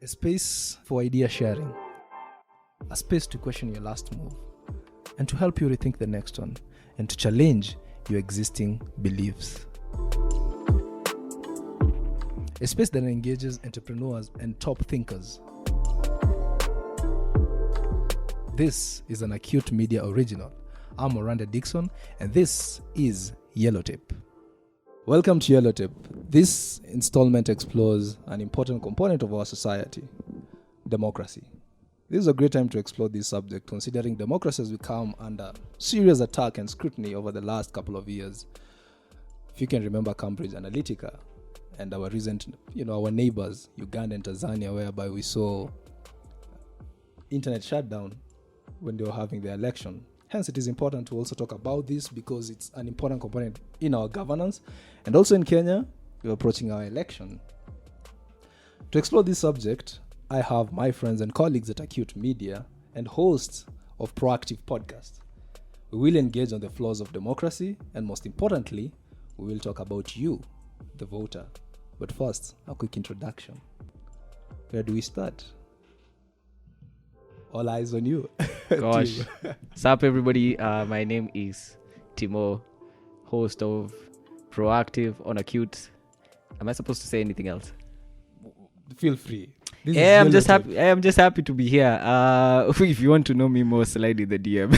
A space for idea sharing, a space to question your last move, and to help you rethink the next one, and to challenge your existing beliefs. A space that engages entrepreneurs and top thinkers. This is an Acute Media original. I'm Miranda Dixon, and this is YellowTape. Welcome to YellowTape. This installment explores an important component of our society, democracy. This is a great time to explore this subject, considering democracy has become under serious attack and scrutiny over the last couple of years. If you can remember Cambridge Analytica and our recent, our neighbors, Uganda and Tanzania, whereby we saw internet shutdown when they were having their election. Hence, it is important to also talk about this because it's an important component in our governance. And also in Kenya, we're approaching our election. To explore this subject, I have my friends and colleagues at Acute Media and hosts of Proactive Podcast. We will engage on the flaws of democracy, and most importantly, we will talk about you, the voter. But first, a quick introduction. Where do we start? All eyes on you. Gosh. What's up, everybody? My name is Timo, host of Proactive on Acute. Am I supposed to say anything else? Feel free. I'm just happy to be here. If you want to know me more, slide in the DM.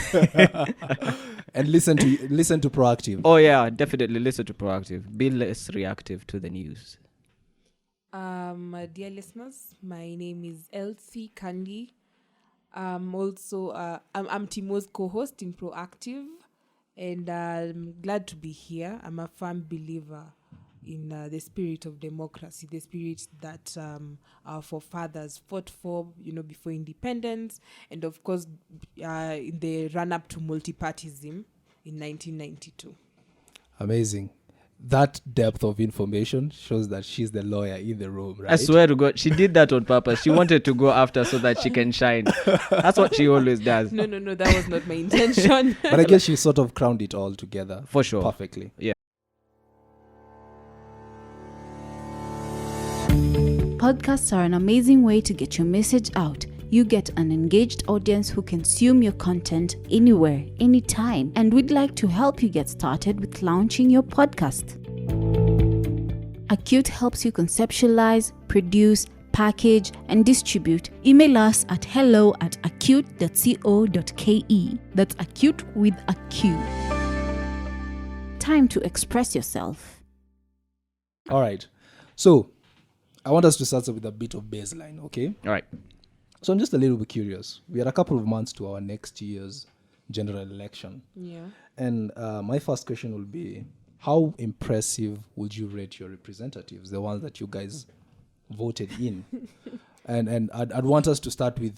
And listen to Proactive. Oh yeah, definitely listen to Proactive. Be less reactive to the news. Dear listeners, my name is Elsie Kandi. Also, I'm Timo's co-host in Proactive, and I'm glad to be here. I'm a firm believer in the spirit of democracy, the spirit that our forefathers fought for, before independence, and of course, in the run-up to multipartyism in 1992. Amazing. That depth of information shows that she's the lawyer in the room, right? I swear to God, she did that on purpose. She wanted to go after so that she can shine. That's what she always does. No, that was not my intention. But I guess she sort of crowned it all together. For sure. Perfectly. Yeah. Podcasts are an amazing way to get your message out. You get an engaged audience who consume your content anywhere, anytime. And we'd like to help you get started with launching your podcast. Acute helps you conceptualize, produce, package, and distribute. Email us at hello@acute.co.ke. That's acute with a Q. Time to express yourself. All right. So, I want us to start with a bit of baseline, okay? All right. So I'm just a little bit curious. We are a couple of months to our next year's general election. Yeah. And my first question will be, how impressive would you rate your representatives, the ones that you guys voted in? and I'd want us to start with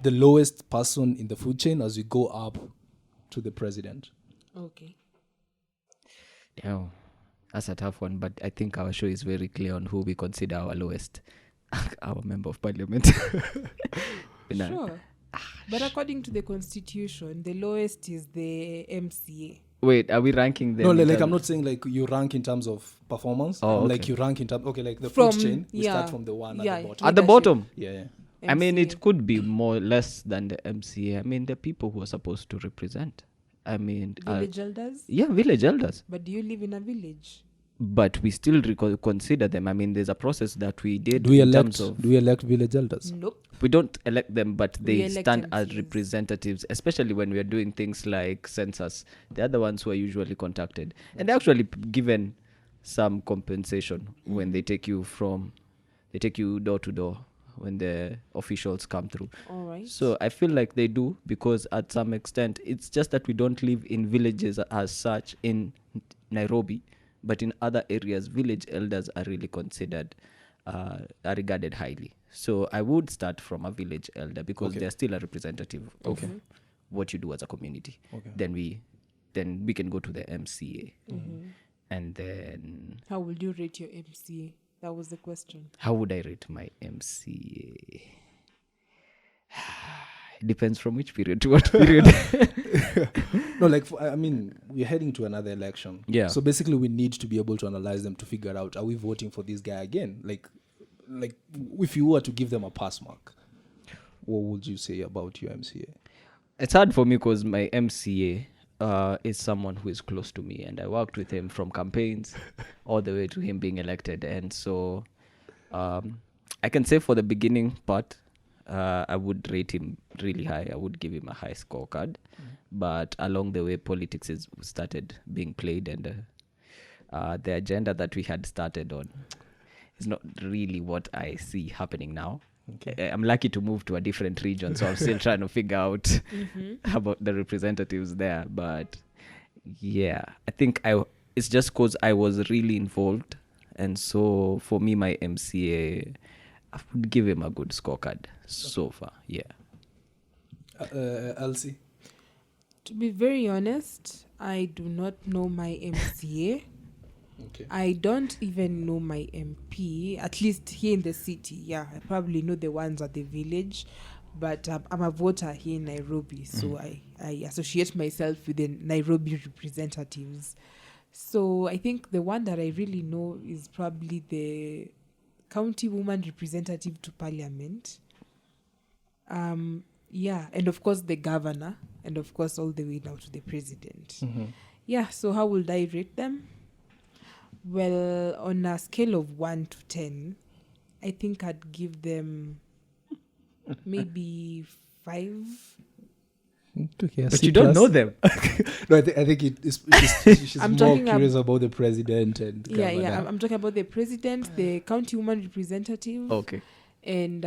the lowest person in the food chain as we go up to the president. Okay. Yeah, that's a tough one, but I think our show is very clear on who we consider our lowest. Our member of parliament. Sure. But according to the constitution, the lowest is the MCA. Wait, are we ranking them? No, I'm not saying like you rank in terms of performance. Like you rank in terms, like the food chain. We start from the one at the bottom. At the bottom? Yeah. MCA. I mean, it could be more less than the MCA. I mean, the people who are supposed to represent. I mean... Village elders? Yeah, village elders. But do you live in a village? But we still consider them. I mean, there's a process that we did. Do we elect village elders? Nope. We don't elect them, but they stand MCs. as representatives, especially when we are doing things like census. They're the ones who are usually contacted. And they're actually given some compensation when they take you door to door when the officials come through. All right. So I feel like they do, because at some extent, it's just that we don't live in villages as such in Nairobi. But in other areas, village elders are really considered, are regarded highly. So I would start from a village elder because they're still a representative of what you do as a community. Okay. Then we can go to the MCA. Mm-hmm. And then... How would you rate your MCA? That was the question. How would I rate my MCA? It depends from which period to what period. No, we're heading to another election. Yeah. So basically, we need to be able to analyze them to figure out, are we voting for this guy again? Like, like, if you were to give them a pass mark, what would you say about your MCA? It's hard for me because my MCA is someone who is close to me, and I worked with him from campaigns all the way to him being elected. And so I can say for the beginning part, I would rate him really high. I would give him a high scorecard. But along the way, politics is started being played, and the agenda that we had started on is not really what I see happening now. Okay. I'm lucky to move to a different region, so I'm still trying to figure out about the representatives there. But yeah, I think it's just because I was really involved. And so for me, my MCA, I would give him a good scorecard so far. Yeah. Elsie? To be very honest, I do not know my MCA. Okay. I don't even know my MP, at least here in the city. Yeah, I probably know the ones at the village, but I'm a voter here in Nairobi, so I associate myself with the Nairobi representatives. So I think the one that I really know is probably the county woman representative to parliament. Yeah, and of course the governor, and of course all the way down to the president. Yeah, so how would I rate them? Well, on a scale of 1 to 10, I think I'd give them maybe 5. Okay, But you don't know them. No, I think she's I'm more talking curious about the president and Yeah, governor. I'm talking about the president, the county woman representative, Okay. and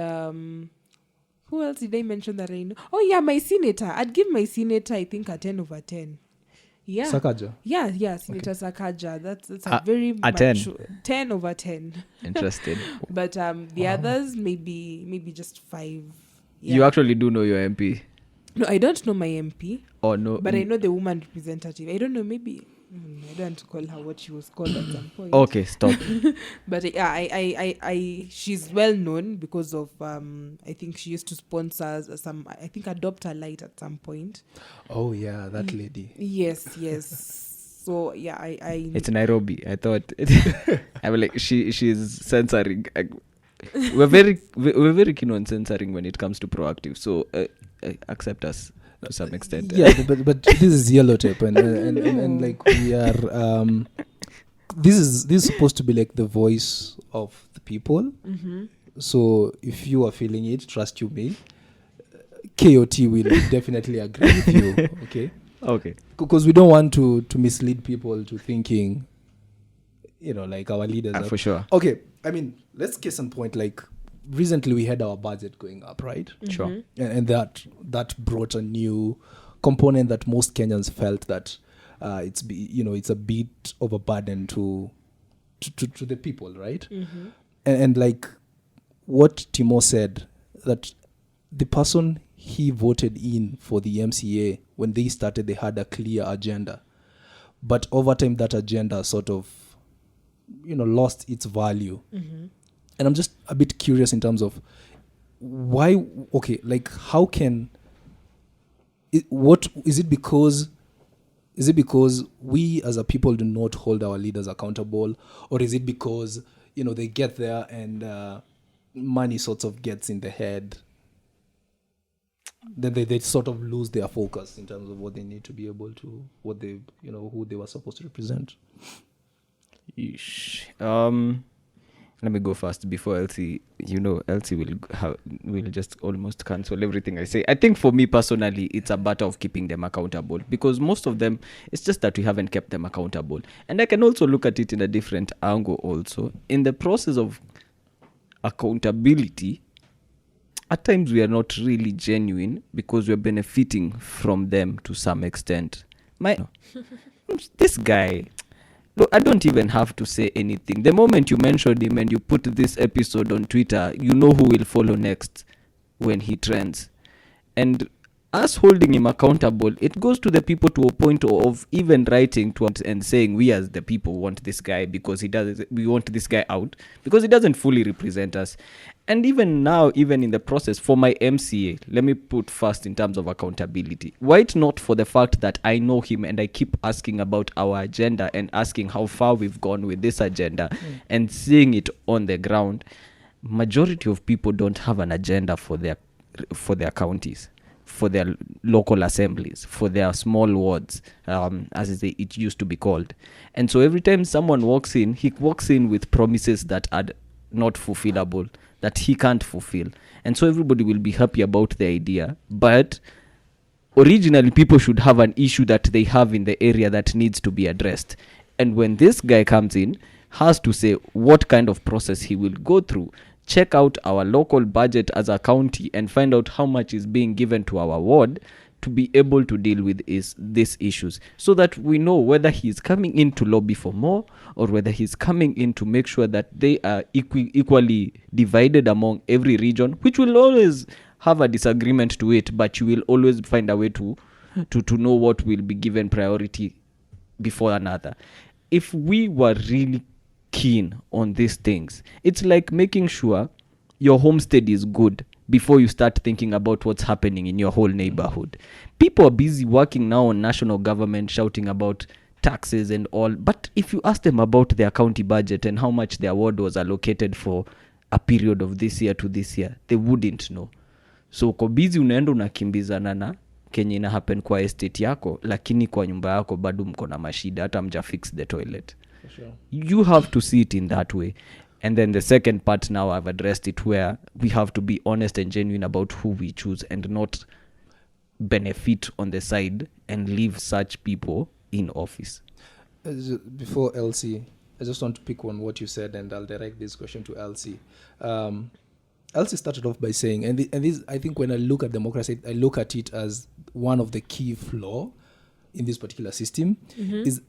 who else did I mention that I know? Oh yeah, my senator. I'd give my senator, I think, a 10 over 10. Yeah. Sakaja. Yeah, Senator Sakaja. That's a very a 10. 10 over 10. Interesting. But the others maybe just 5. Yeah. You actually do know your MP? No, I don't know my MP, Or no? but I know the woman representative. I don't know, maybe I don't want to call her what she was called at some point. Okay, stop. But yeah, I she's well known because of I think she used to sponsor some, I think, Adopt a Light at some point. Oh yeah, that lady. Yes. So yeah, I It's Nairobi. I thought. I was like, she's censoring. We're very keen on censoring when it comes to proactive. So accept us to some extent. Yeah, but this is YellowTape, and like we are. This is supposed to be like the voice of the people. So if you are feeling it, trust you me, KOT will definitely agree with you. Okay. Because we don't want to mislead people to thinking, like our leaders. For sure. Okay, I mean, let's case in point. Like recently, we had our budget going up, right? Sure. And that brought a new component that most Kenyans felt that it's a bit of a burden to the people, right? And like what Timo said, that the person he voted in for the MCA, when they started, they had a clear agenda, but over time that agenda sort of lost its value. And I'm just a bit curious in terms of why. Okay, like how can what is it because we as a people do not hold our leaders accountable, or is it because they get there and money sort of gets in the head, then they sort of lose their focus in terms of what they need to be able to, what they who they were supposed to represent? Let me go first before Elsie. Elsie will just almost cancel everything I say. I think for me personally, it's a matter of keeping them accountable, because most of them, it's just that we haven't kept them accountable. And I can also look at it in a different angle also. In the process of accountability, at times we are not really genuine because we're benefiting from them to some extent. This guy... Look, I don't even have to say anything. The moment you mentioned him and you put this episode on Twitter, you know who will follow next when he trends. And us holding him accountable, it goes to the people to a point of even writing to and saying we as the people want this guy because we want this guy out because he doesn't fully represent us. And even now, even in the process for my MCA, let me put first in terms of accountability. Why it not for the fact that I know him and I keep asking about our agenda and asking how far we've gone with this agenda and seeing it on the ground. majority of people don't have an agenda for their counties, for their local assemblies, for their small wards, as it used to be called. And so every time someone walks in, he walks in with promises that are not fulfillable, that he can't fulfill. And so everybody will be happy about the idea. But originally, people should have an issue that they have in the area that needs to be addressed. And when this guy comes in, has to say what kind of process he will go through, check out our local budget as a county and find out how much is being given to our ward to be able to deal with these issues, so that we know whether he's coming in to lobby for more or whether he's coming in to make sure that they are equally divided among every region, which will always have a disagreement to it, but you will always find a way to know what will be given priority before another. If we were really keen on these things, it's like making sure your homestead is good before you start thinking about what's happening in your whole neighborhood. People are busy working now on national government, shouting about taxes and all, but if you ask them about their county budget and how much their ward was allocated for a period of this year to this year, they wouldn't know. So uko busy unaenda unakimbizana na kenye ina happen kwa estate yako, lakini kwa nyumba yako bado mko na mashida, hata mja fix the toilet. For sure. You have to see it in that way. And then the second part, now I've addressed it, where we have to be honest and genuine about who we choose and not benefit on the side and leave such people in office. Before Elsie, I just want to pick on what you said, and I'll direct this question to Elsie. Elsie started off by saying, and this, I think when I look at democracy, I look at it as one of the key flaw in this particular system, is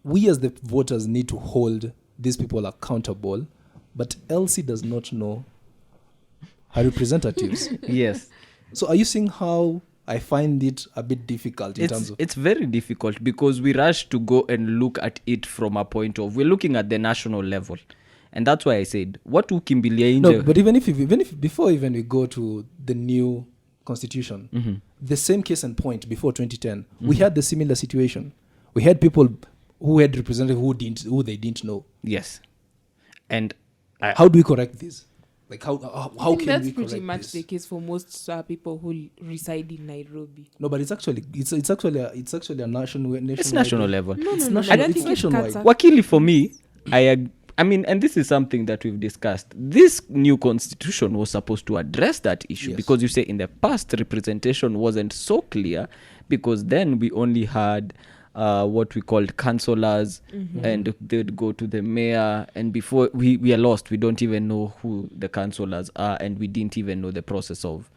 we as the voters need to hold these people accountable, but Elsie does not know her representatives. Yes. So are you seeing how I find it a bit difficult in terms of... It's very difficult because we rush to go and look at it from a point of, we're looking at the national level. And that's why I said, what ukimbilia No, but even if before we go to the new constitution, the same case and point before 2010, we had the similar situation. We had people who had representatives who they didn't know. Yes. And how do we correct this? Like how can we correct this? That's pretty much the case for most people who reside in Nairobi. No, but it's actually a national. It's national level. No, it's no, national. I don't It's think it nationwide. cuts Wakili, for me, I mean, and this is something that we've discussed. This new constitution was supposed to address that issue, because you say in the past representation wasn't so clear, because then we only had what we called councillors, and they'd go to the mayor, and before we are lost. We don't even know who the councillors are, and we didn't even know the process of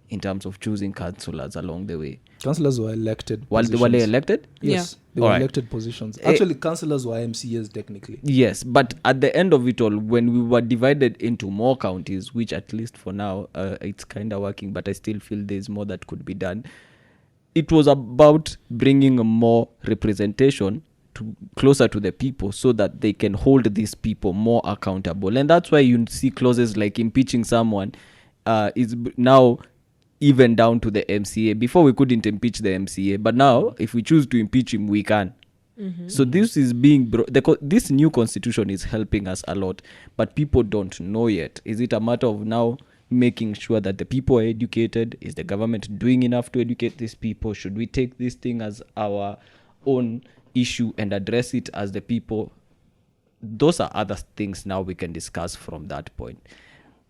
in terms of choosing councillors along the way. Councillors were elected. Were they elected? Yes, they were elected positions. Actually, councillors were MCAs technically. Yes, but at the end of it all, when we were divided into more counties, which at least for now, it's kind of working, but I still feel there's more that could be done. It was about bringing more representation closer to the people so that they can hold these people more accountable. And that's why you see clauses like impeaching someone is now even down to the MCA. Before we couldn't impeach the MCA, but now if we choose to impeach him, we can. So this is being this new constitution is helping us a lot, but people don't know yet. Is it a matter of now making sure that the people are educated? Is the government doing enough to educate these people? Should we take this thing as our own issue and address it as the people? Those are other things now we can discuss from that point.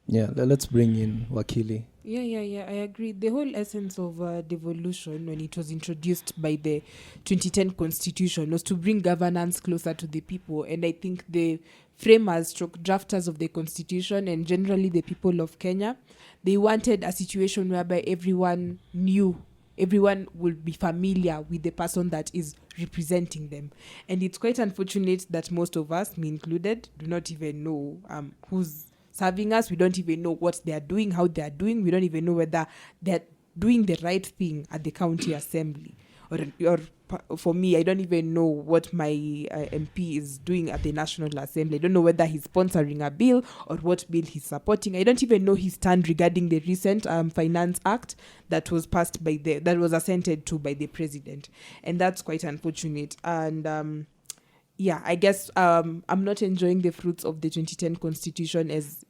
Yeah, let's bring in Wakili. Yeah, I agree. The whole essence of devolution, when it was introduced by the 2010 constitution, was to bring governance closer to the people. And I think the framers, drafters of the constitution, and generally the people of Kenya, they wanted a situation whereby everyone would be familiar with the person that is representing them. And it's quite unfortunate that most of us, me included, do not even know who's serving us. We don't even know what they are doing, how they are doing. We don't even know whether they're doing the right thing at the county assembly. Or for me, I don't even know what my MP is doing at the National Assembly. I don't know whether he's sponsoring a bill or what bill he's supporting. I don't even know his stand regarding the recent Finance Act that was passed that was assented to by the president. And that's quite unfortunate. And yeah, I guess I'm not enjoying the fruits of the 2010 constitution as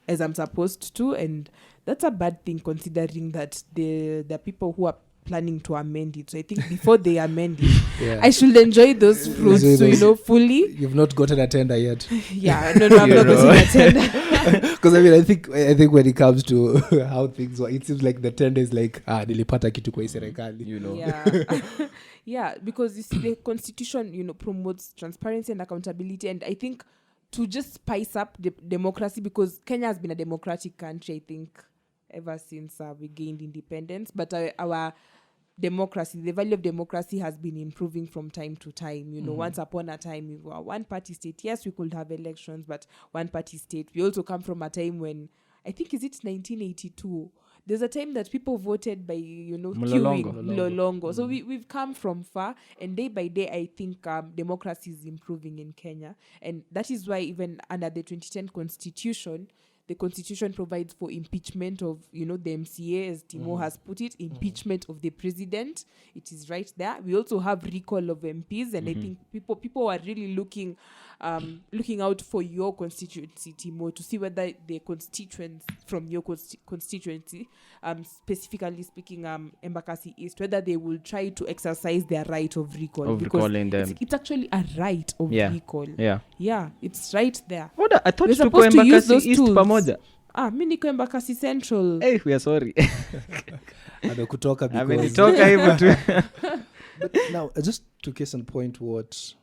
I'm supposed to, and that's a bad thing considering that the people who are planning to amend it. So I think before they amend it, Yeah. I should enjoy those fruits, Enjoy those. fully. You've not gotten a tender yet. Yeah, no, I'm not going to attend. Because I mean, I think when it comes to how things work, it seems like the tender is like nilipata kitu kwa hii serikali. Yeah. Yeah, because you see, the constitution, promotes transparency and accountability, and I think to just spice up the democracy, because Kenya has been a democratic country, I think, ever since we gained independence, but our democracy, the value of democracy has been improving from time to time. Once upon a time, we were one party state. Yes, we could have elections, but one party state. We also come from a time when, I think, is it 1982? There's a time that people voted by, Mlolongo. queuing, Mlolongo. So we've come from far, and day by day, I think democracy is improving in Kenya. And that is why even under the 2010 constitution, the constitution provides for impeachment of, the MCA, as Timo has put it, impeachment of the president. It is right there. We also have recall of MPs, and I think people are really looking out for your constituency, Timo, to see whether the constituents from your constituency, specifically speaking, Embakasi East, whether they will try to exercise their right of recall. Of recalling them. It's actually a right of recall. Yeah. Yeah, it's right there. What? I thought We're tuko supposed to use Embakasi those East tools. pamoja. Mi niko Embakasi Central. Hey, we are sorry. Kutoka because Amenitoka hivyo tu. But now, just to case in point, what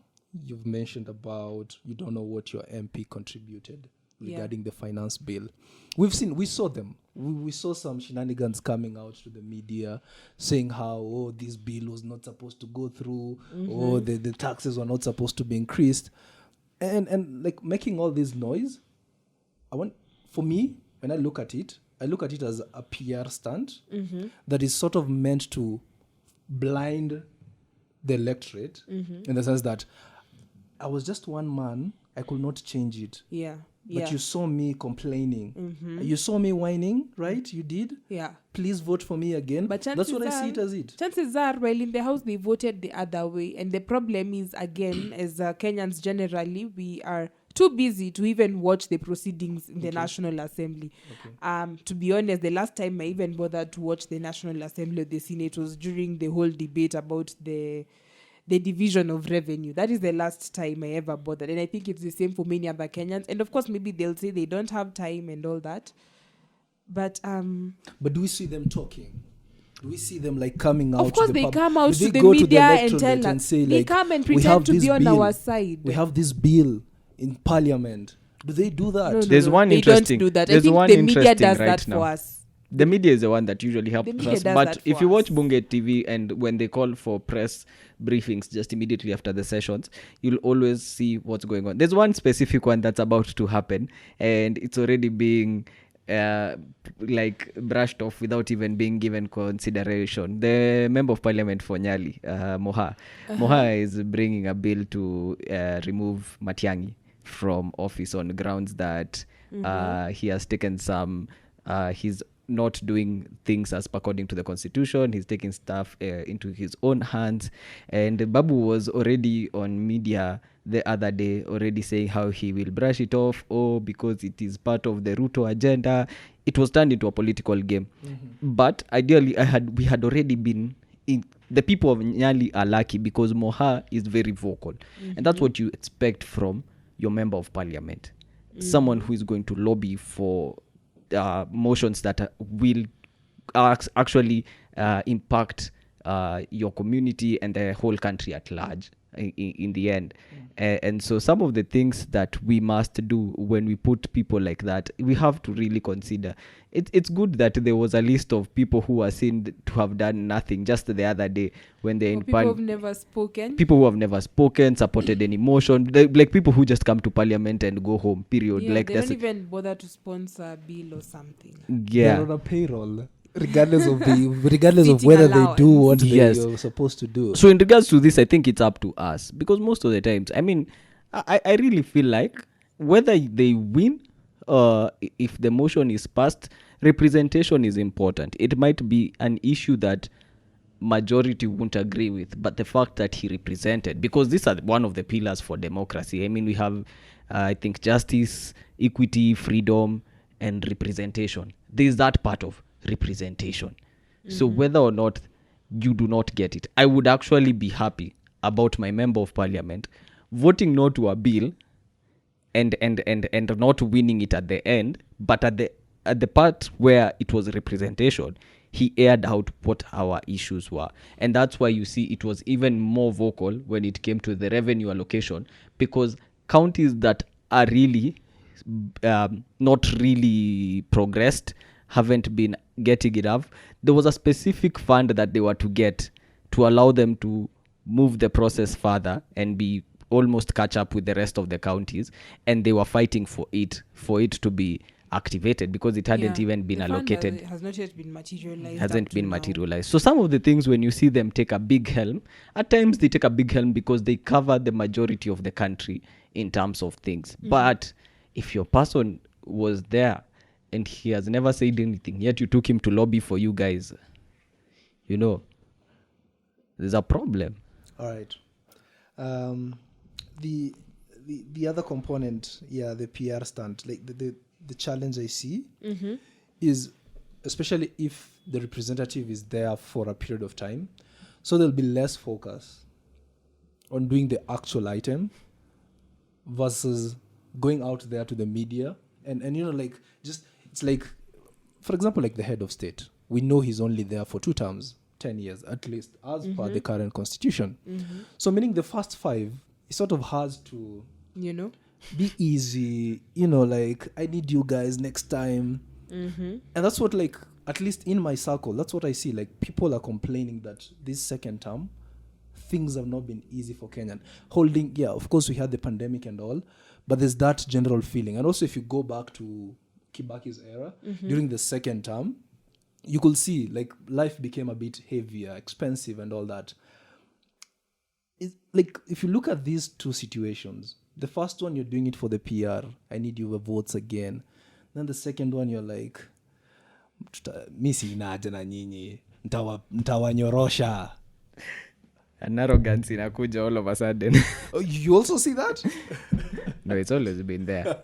you've mentioned about you don't know what your MP contributed regarding the finance bill. We saw them. We saw some shenanigans coming out to the media saying how, this bill was not supposed to go through, the taxes were not supposed to be increased. And like making all this noise. For me, when I look at it as a PR stunt that is sort of meant to blind the electorate in the sense that I was just one man, I could not change it. Yeah. But you saw me complaining. You saw me whining, right? You did? Yeah. Please vote for me again. But that's what I see it as it. Chances are, well, in the House, they voted the other way. And the problem is, again, as Kenyans generally, we are too busy to even watch the proceedings in the National Assembly. Okay. To be honest, the last time I even bothered to watch the National Assembly or the Senate was during the whole debate about the division of revenue. That is the last time I ever bothered. And I think it's the same for many other Kenyans. And of course, maybe they'll say they don't have time and all that. But do we see them talking? Do we see them like coming out? Of course, to the they pub- come out Do they to the go media and electorate tell and us. say, They like, come and we pretend have to this be on bill. our side. We have this bill in Parliament. Do they do that? No, There's one they interesting. don't do that. I There's think one the media interesting does right that now. for us. The media is the one that usually helps media us. does But that if for you watch us. Bunge TV and when they call for press briefings just immediately after the sessions, you'll always see what's going on. There's one specific one that's about to happen, and it's already being brushed off without even being given consideration. The member of parliament for Nyali, Moha, Moha is bringing a bill to remove Matiang'i from office on grounds that he has taken some he's not doing things as according to the constitution. He's taking stuff into his own hands. And Babu was already on media the other day already saying how he will brush it off, because it is part of the Ruto agenda. It was turned into a political game. But ideally, we had already been in. The people of Nyali are lucky because Moha is very vocal. And that's what you expect from your member of parliament. Someone who is going to lobby for motions that will actually impact your community and the whole country at large in the end. And so some of the things that we must do when we put people like that, we have to really consider. It's good that there was a list of people who are seen to have done nothing just the other day when they're in people who have never spoken. People who have never spoken, supported any motion, like people who just come to parliament and go home, period. Yeah, like they don't even bother to sponsor a bill or something. They're on a payroll, regardless of whether they do what they're supposed to do. So in regards to this, I think it's up to us, because most of the times, I mean, I really feel like whether they win or if the motion is passed, representation is important. It might be an issue that majority won't agree with, but the fact that he represented, because these are one of the pillars for democracy. I mean, we have, I think, justice, equity, freedom, and representation. There is that part of representation. So whether or not you do not get it, I would actually be happy about my member of parliament voting no to a bill and not winning it at the end, but at the part where it was representation, he aired out what our issues were. And that's why you see it was even more vocal when it came to the revenue allocation, because counties that are really not really progressed, haven't been getting enough, there was a specific fund that they were to get to allow them to move the process further and be almost catch up with the rest of the counties, and they were fighting for it to be activated because it hadn't even been allocated. Has not yet been materialized. Hasn't been materialized. So some of the things, when you see them take a big helm, at times they take a big helm because they cover the majority of the country in terms of things. But if your person was there and he has never said anything, yet you took him to lobby for you guys, there's a problem. All right. The other component, the PR stunt, like the challenge I see is, especially if the representative is there for a period of time, so there'll be less focus on doing the actual item versus going out there to the media and it's like, for example, like the head of state, we know he's only there for 2 terms, 10 years at least, as per the current constitution. So meaning the first 5, he sort of has to be easy, like, I need you guys next time. And that's what, like, at least in my circle, that's what I see. Like, people are complaining that this second term, things have not been easy for Kenyan. Of course, we had the pandemic and all, but there's that general feeling. And also, if you go back to Kibaki's era, during the second term, you could see, like, life became a bit heavier, expensive and all that. It's like, if you look at these 2 situations, the first one, you're doing it for the PR. I need your votes again. Then the second one, you're like, misi inaje na nyinyi, ntawanyorosha. An arrogance inakuja all of a sudden. Oh, you also see that? No, it's always been there.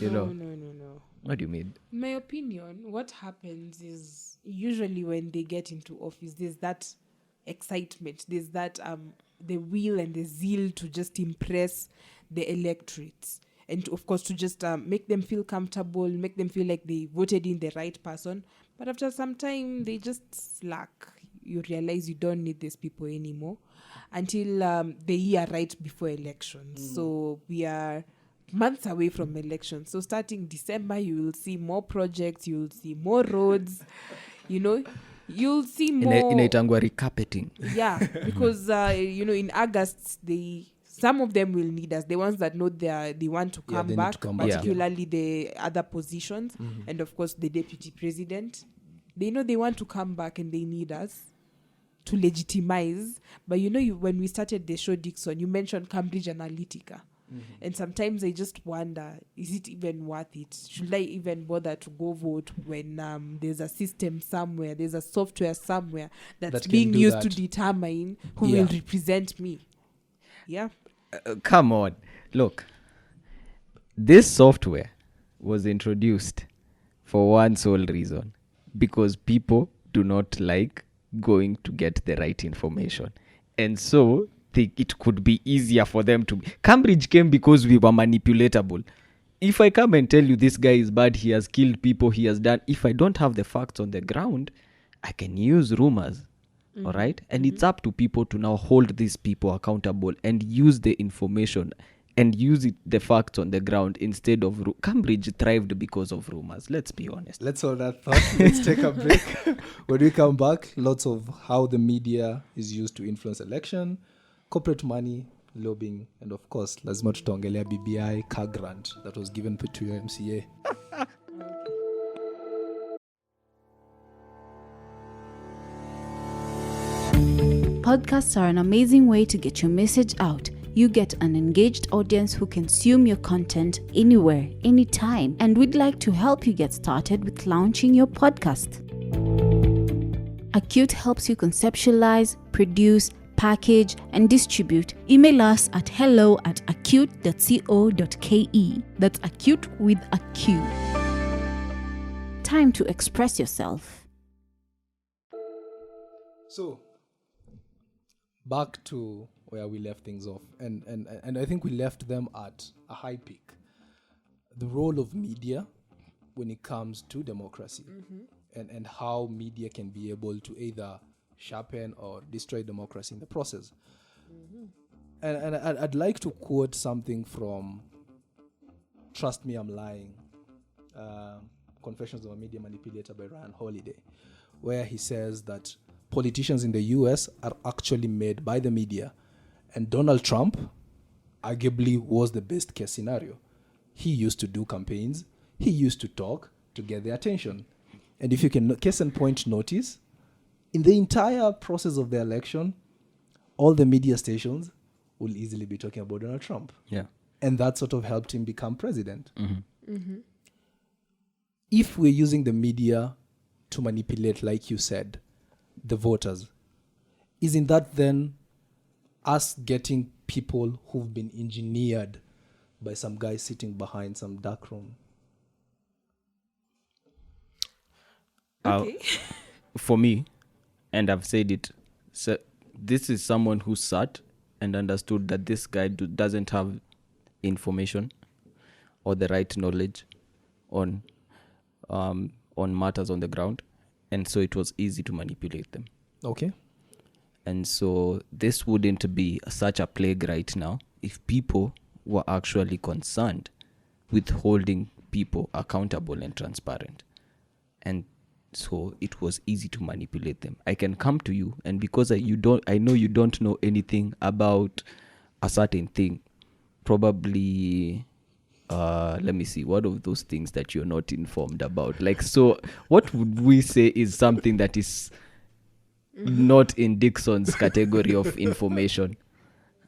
No. What do you mean? In my opinion, what happens is usually when they get into office, there's that excitement, there's that the will and the zeal to just impress the electorates, and of course to just make them feel comfortable, make them feel like they voted in the right person. But after some time, they just slack. You realize you don't need these people anymore until the year right before elections. So we are months away from elections. So starting December, you will see more projects, you will see more roads, you'll see more. Inaitangwa recarpeting. Yeah, because in August some of them will need us. The ones that know they want to come back, particularly the other positions, and of course the deputy president. They know they want to come back and they need us to legitimize. But when we started the show, Dixon, you mentioned Cambridge Analytica. And sometimes I just wonder, is it even worth it? Should I even bother to go vote when there's a system somewhere, there's a software somewhere that's being used to determine who will represent me? Yeah. Come on. Look, this software was introduced for one sole reason, because people do not like going to get the right information. And so it could be easier for them to... Cambridge came because we were manipulatable. If I come and tell you this guy is bad, he has killed people, he has done... If I don't have the facts on the ground, I can use rumors. All right? And it's up to people to now hold these people accountable and use the information and use the facts on the ground instead of... Cambridge thrived because of rumors. Let's be honest. Let's hold that thought. Let's take a break. When we come back, lots of how the media is used to influence election, corporate money, lobbying, and of course, lazima tutaongelea BBI car grant that was given to your MCA. Podcasts are an amazing way to get your message out. You get an engaged audience who consume your content anywhere, anytime, and we'd like to help you get started with launching your podcast. Acute helps you conceptualize, produce, package, and distribute. Email us at hello@acute.co.ke. That's acute with a Q. Time to express yourself. So, back to where we left things off, and I think we left them at a high peak. The role of media when it comes to democracy, and how media can be able to either sharpen or destroy democracy in the process. And I'd like to quote something from Trust Me, I'm Lying, Confessions of a Media Manipulator by Ryan Holiday, where he says that politicians in the US are actually made by the media, and Donald Trump arguably was the best case scenario. He used to do campaigns, he used to talk to get their attention. And if you can, case in point, notice, in the entire process of the election, all the media stations will easily be talking about Donald Trump. Yeah. And that sort of helped him become president. If we're using the media to manipulate, like you said, the voters, isn't that then us getting people who've been engineered by some guy sitting behind some dark room? Okay. For me, and I've said it, so this is someone who sat and understood that this guy doesn't have information or the right knowledge on matters on the ground, and so it was easy to manipulate them. Okay. And so this wouldn't be such a plague right now if people were actually concerned with holding people accountable and transparent. And so it was easy to manipulate them. I can come to you, and because I know you don't know anything about a certain thing, probably let me see, what of those things that you're not informed about? Like, so what would we say is something that is not in Dixon's category of information?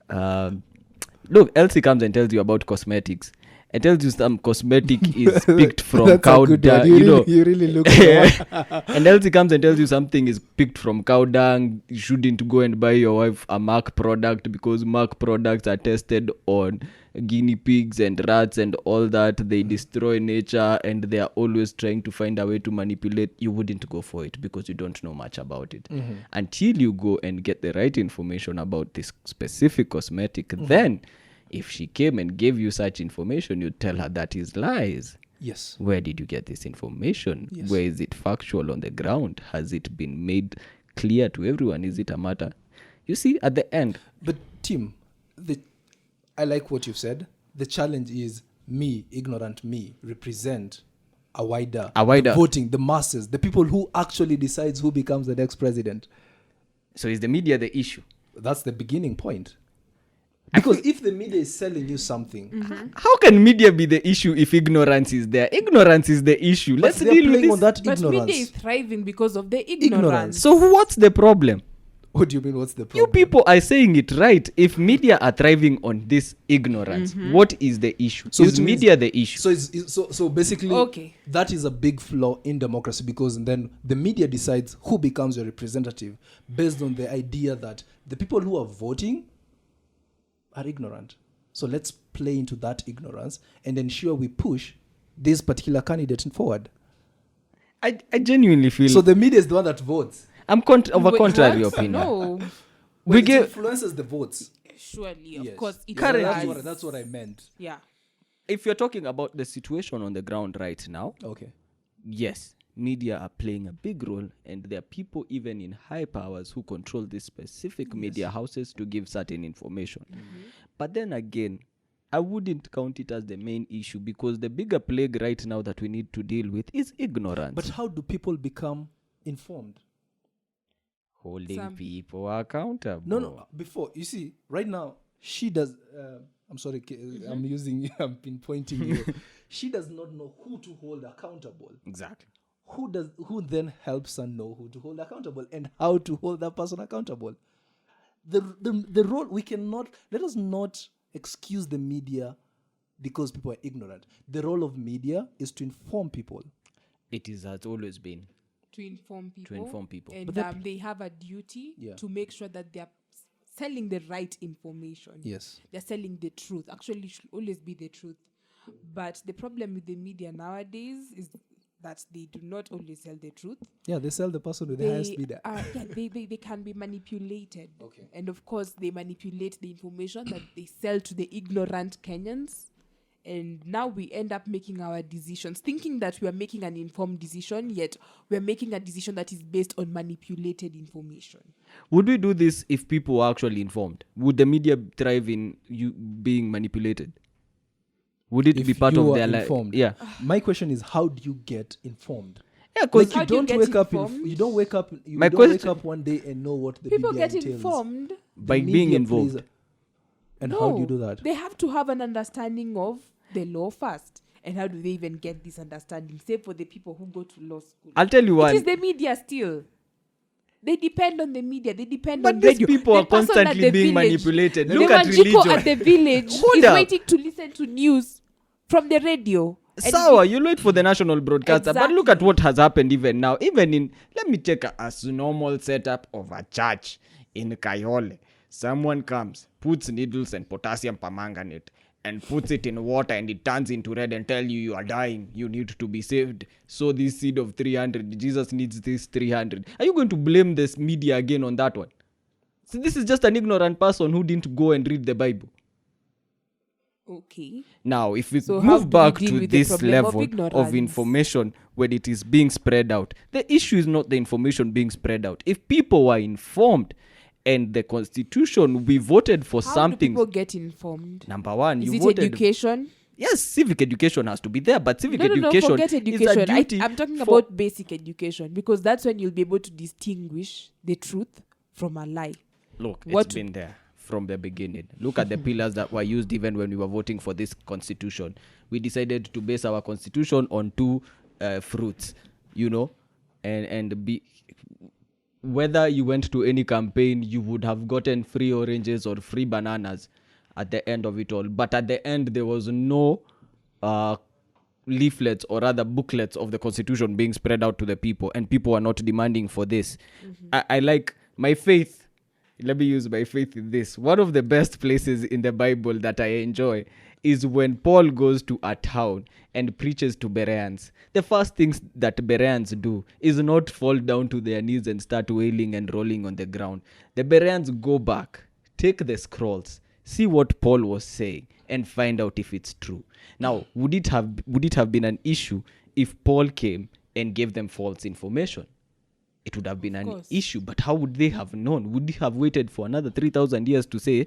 Look, Elsie comes and tells you about cosmetics. It tells you some cosmetic is picked from cow dung. You really look And Elsie comes and tells you something is picked from cow dung. You shouldn't go and buy your wife a Mac product because Mac products are tested on guinea pigs and rats and all that. They destroy nature, and they are always trying to find a way to manipulate. You wouldn't go for it because you don't know much about it. Until you go and get the right information about this specific cosmetic, then if she came and gave you such information, you'd tell her that is lies. Yes. Where did you get this information? Yes. Where is it factual on the ground? Has it been made clear to everyone? Is it a matter? You see, at the end. But Tim, I like what you've said. The challenge is me, ignorant me, represent a wider the voting, the masses, the people who actually decides who becomes the next president. So is the media the issue? That's the beginning point. Because if the media is selling you something, how can media be the issue if ignorance is there? Ignorance is the issue. Let's they're deal with playing this. on that But ignorance. media is thriving because of the ignorance. So what's the problem? What do you mean? What's the problem? You people are saying it right. If media are thriving on this ignorance, what is the issue? So is it means- media the issue? So basically, Okay. that is a big flaw in democracy, because then the media decides who becomes your representative based on the idea that the people who are voting are ignorant. So let's play into that ignorance and ensure we push this particular candidate forward. I genuinely feel. So the media is the one that votes. I'm of a Wait, contrary what? opinion. No, Well, We it give. influences the votes. surely, of Yes. course. It Yeah, does. that's what I meant. Yeah. If you're talking about the situation on the ground right now, Okay. yes, media are playing a big role, and there are people even in high powers who control these specific media houses to give certain information. But then again, I wouldn't count it as the main issue, because the bigger plague right now that we need to deal with is ignorance. But how do people become informed? Holding Some- people accountable. No. Before, you see, right now, she does. I'm sorry, I'm pinpointing you. She does not know who to hold accountable. Exactly. Who then helps her know who to hold accountable and how to hold that person accountable? The role, we cannot, let us not excuse the media because people are ignorant. The role of media is to inform people. It has always been. to inform people. And But they have a duty Yeah. to make sure that they are selling the right information. Yes. They're selling the truth. Actually, it should always be the truth. But the problem with the media nowadays is that they do not always sell the truth. Yeah, they sell the person with the highest bidder. They can be manipulated. Okay. And of course, they manipulate the information that they sell to the ignorant Kenyans. And now we end up making our decisions, thinking that we are making an informed decision, yet we're making a decision that is based on manipulated information. Would we do this if people were actually informed? Would the media thrive in you being manipulated? Would it If be part you of are their life? informed. Yeah. My question is, how do you get informed? Yeah, because Like How you do you don't get wake up. informed? You don't wake up. You My don't wake question- up one day and know what the People media get entails. informed. by The being media involved. plays And how do you do that? They have to have an understanding of the law first. And how do they even get this understanding? Say for the people who go to law school. I'll tell you It one. is the media still. They depend on the media. They depend But on these radio. people The are person at constantly the being village, manipulated. The Look at Wanjiko religion. at the village Hold is up. waiting to listen to news from the radio. And Sawa, you'll wait for the national broadcaster. But look at Exactly. what has happened even now. Even in, let me take a normal setup of a church in Kayole. Someone comes, puts needles and potassium permanganate, and puts it in water, and it turns into red and tell you are dying. You need to be saved. So this seed of 300, Jesus needs this 300. Are you going to blame this media again on that one? So this is just an ignorant person who didn't go and read the Bible. Okay. Now, if we So how do move we back deal to with the this problem of level of ignorance? information when it is being spread out, the issue is not the information being spread out. If people were informed and the constitution, we voted for How something. do people get informed? Number one, Is you it voted. education? Yes, civic education has to be there, but civic No, education, forget is education. a duty. I'm talking for- about basic education because that's when you'll be able to distinguish the truth from a lie. Look, what it's been there from the beginning. Look at the pillars that were used even when we were voting for this constitution. We decided to base our constitution on two fruits, and be whether you went to any campaign, you would have gotten free oranges or free bananas at the end of it all. But at the end, there was no leaflets or rather booklets of the constitution being spread out to the people, and people are not demanding for this. I like my faith. Let me use my faith in this. One of the best places in the Bible that I enjoy is when Paul goes to a town and preaches to Bereans. The first things that Bereans do is not fall down to their knees and start wailing and rolling on the ground. The Bereans go back, take the scrolls, see what Paul was saying, and find out if it's true. Now, would it have been an issue if Paul came and gave them false information? It would have been an course. issue, but how would they have known? Would they have waited for another 3,000 years to say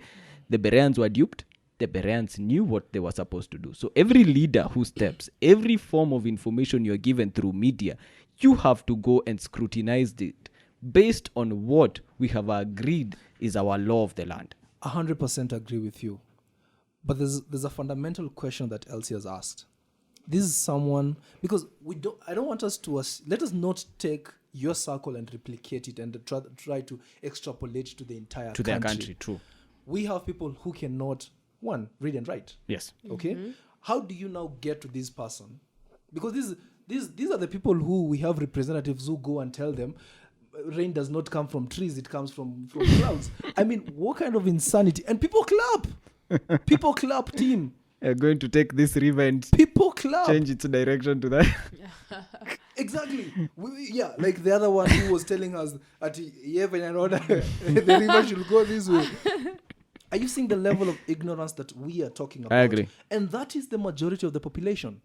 the Bereans were duped? The Bereans knew what they were supposed to do. So every leader who steps, every form of information you're given through media, you have to go and scrutinize it based on what we have agreed is our law of the land. 100% agree with you. But there's a fundamental question that Elsie has asked. This is someone, because I don't want us to, let us not take your circle and replicate it and try to extrapolate to the entire To their country, true. We have people who cannot, one, read and write. Yes. Okay? How do you now get to this person? Because these are the people who we have representatives who go and tell them rain does not come from trees, it comes from clouds. I mean, what kind of insanity? And people clap. People clap, team. Going to take this river and People clap. change its direction to that. Exactly. Like the other one who was telling us at Yeven and order the river should go this way. Are you seeing the level of ignorance that we are talking about? I agree. And that is the majority of the population.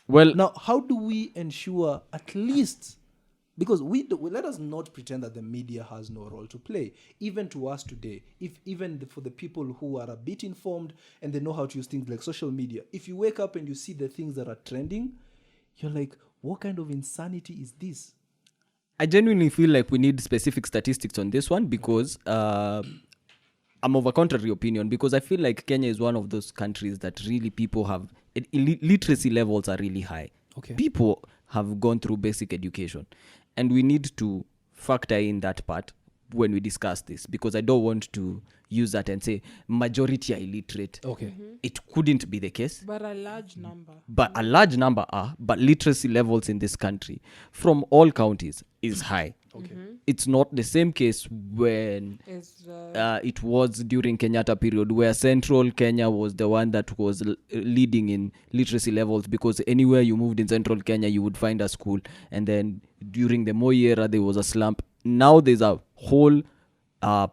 Well, Now, how do we ensure at least, because let us not pretend that the media has no role to play, even to us today, for the people who are a bit informed and they know how to use things like social media. If you wake up and you see the things that are trending, you're like, what kind of insanity is this? I genuinely feel like we need specific statistics on this one because I'm of a contrary opinion, because I feel like Kenya is one of those countries that really people have literacy levels are really high. Okay. People have gone through basic education, and we need to factor in that part when we discuss this, because I don't want to use that and say majority are illiterate. Okay. It couldn't be the case. But a large number. But a large number are. But literacy levels in this country from all counties is high. Okay. It's not the same case when it was during Kenyatta period, where central Kenya was the one that was leading in literacy levels, because anywhere you moved in central Kenya, you would find a school. And then during the Moi era, there was a slump. Now there's a whole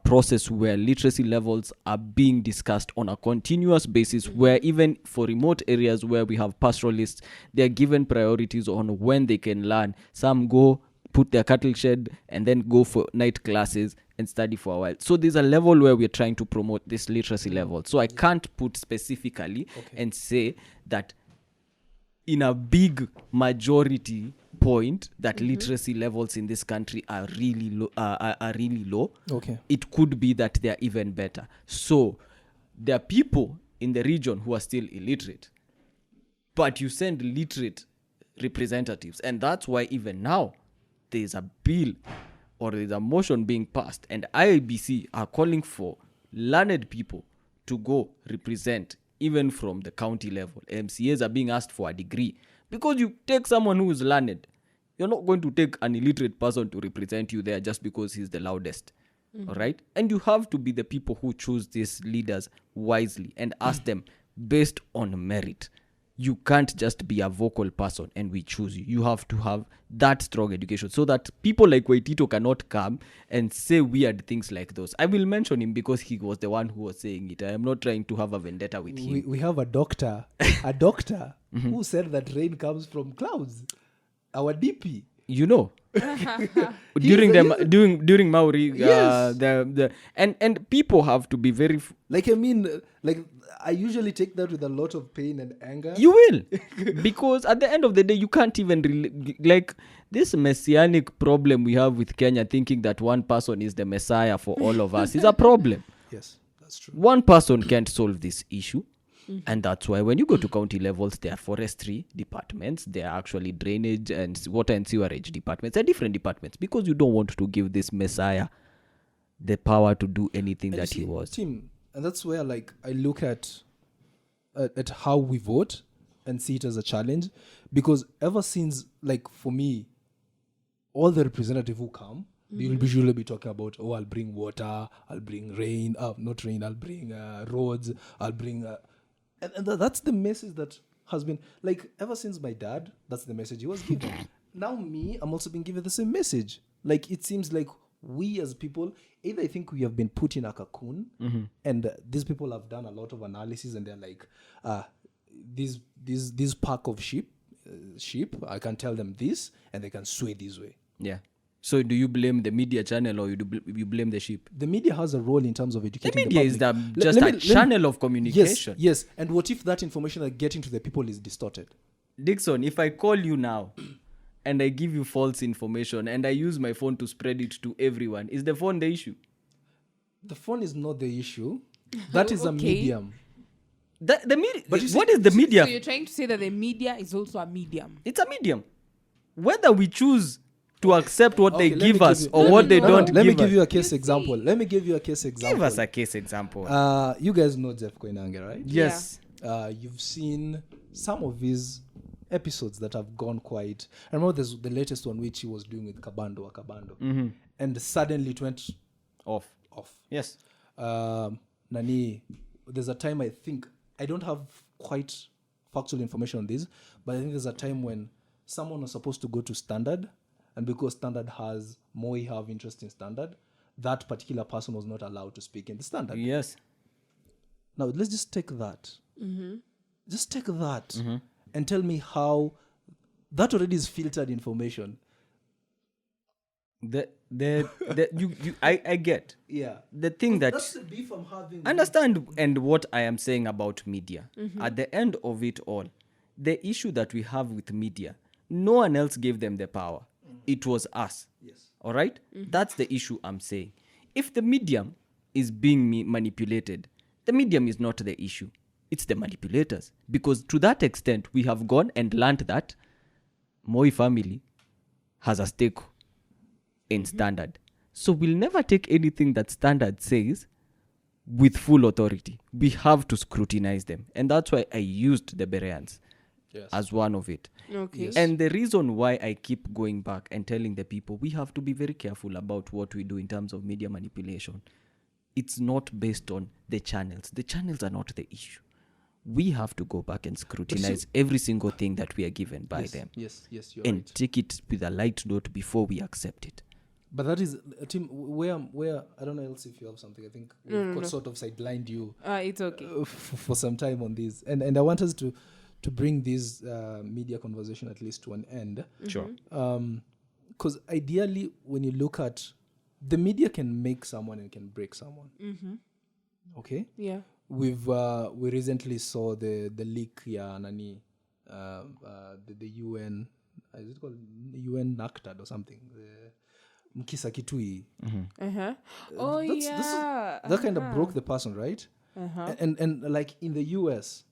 process where literacy levels are being discussed on a continuous basis, where even for remote areas where we have pastoralists, they're given priorities on when they can learn. Some go put their cattle shed and then go for night classes and study for a while. So there's a level where we're trying to promote this literacy level. So I can't put specifically and say that in a big majority point that literacy levels in this country are really low. Are really low. Okay. It could be that they are even better. So there are people in the region who are still illiterate, but you send literate representatives, and that's why even now there is a bill or there is a motion being passed, and IIBC are calling for learned people to go represent even from the county level. MCAs are being asked for a degree, because you take someone who is learned. You're not going to take an illiterate person to represent you there just because he's the loudest. All right? And you have to be the people who choose these leaders wisely and ask them based on merit. You can't just be a vocal person and we choose you. You have to have that strong education so that people like Waitito cannot come and say weird things like those. I will mention him because he was the one who was saying it. I am not trying to have a vendetta with him. We have a doctor who said that rain comes from clouds. Our DP. You know, during Maori, Yes. and people have to be very. I usually take that with a lot of pain and anger. You will, because at the end of the day, you can't even like this messianic problem we have with Kenya, thinking that one person is the messiah for all of us is a problem. Yes, that's true. One person can't solve this issue. And that's why when you go to county levels, there are forestry departments, there are actually drainage and water and sewerage departments. There are different departments, because you don't want to give this messiah the power to do anything And that you he see, was. Tim, and that's where I look at how we vote and see it as a challenge, because ever since, for me, all the representatives who come, they will usually be talking about, I'll bring water, I'll bring rain, not rain, I'll bring roads, I'll bring... And that's the message that has been, ever since my dad, that's the message he was given. Now me, I'm also being given the same message. It seems like we as people, either I think we have been put in a cocoon, and these people have done a lot of analysis, and they're like, this pack of sheep, I can tell them this, and they can sway this way. Yeah. So do you blame the media channel, or you blame the sheep? The media has a role in terms of The educating media is just a channel of communication. Yes. And what if that information that getting to the people is distorted? Dixon, if I call you now and I give you false information and I use my phone to spread it to everyone, is the phone the issue? The phone is not the issue. That is a medium. The media. But you see- what is the media? So you're trying to say that the media is also a medium. It's a medium. Whether we choose to accept what Okay, they let me give us you- or let what me- they no, don't Let me give give us. you a case example. Give us a case example. You guys know Jeff Koinange, right? Yes. You've seen some of his episodes that have gone quite... I remember there's the latest one which he was doing with Kabando. And suddenly it went Off. off. Yes. Nani, there's a time I don't have quite factual information on this, but I think there's a time when someone was supposed to go to Standard, and because Standard has Moi have interest in Standard, that particular person was not allowed to speak in the Standard. Yes. Now let's just take that. Just take that and tell me how that already is filtered information. I get. Yeah. The thing that That's the beef I'm having. understand and what I am saying about media. At the end of it all, the issue that we have with media, no one else gave them the power. It was us. Yes. All right? That's the issue I'm saying. If the medium is being manipulated, the medium is not the issue. It's the manipulators. Because to that extent, we have gone and learned that Moi family has a stake in Standard. So we'll never take anything that standard says with full authority. We have to scrutinize them. And that's why I used the Bereans as one of it. Okay. Yes. And the reason why I keep going back and telling the people we have to be very careful about what we do in terms of media manipulation, it's not based on the channels. The channels are not the issue. We have to go back and scrutinize every single thing that we are given by them. Yes, you're And right. take it with a light note before we accept it. But that is, Tim, where I don't know, Elsie, if you have something. I think we've got sort of sidelined you It's okay. for some time on this. And I want us to bring this media conversation at least to an end. Sure. Because ideally, when you look at the media can make someone and can break someone. Okay? Yeah. We recently saw the leak nani the UN, is it called UN NACTAD or something, the Mkisa Kitui. Oh, That's- yeah. That kind of broke the person, right? And like in the US,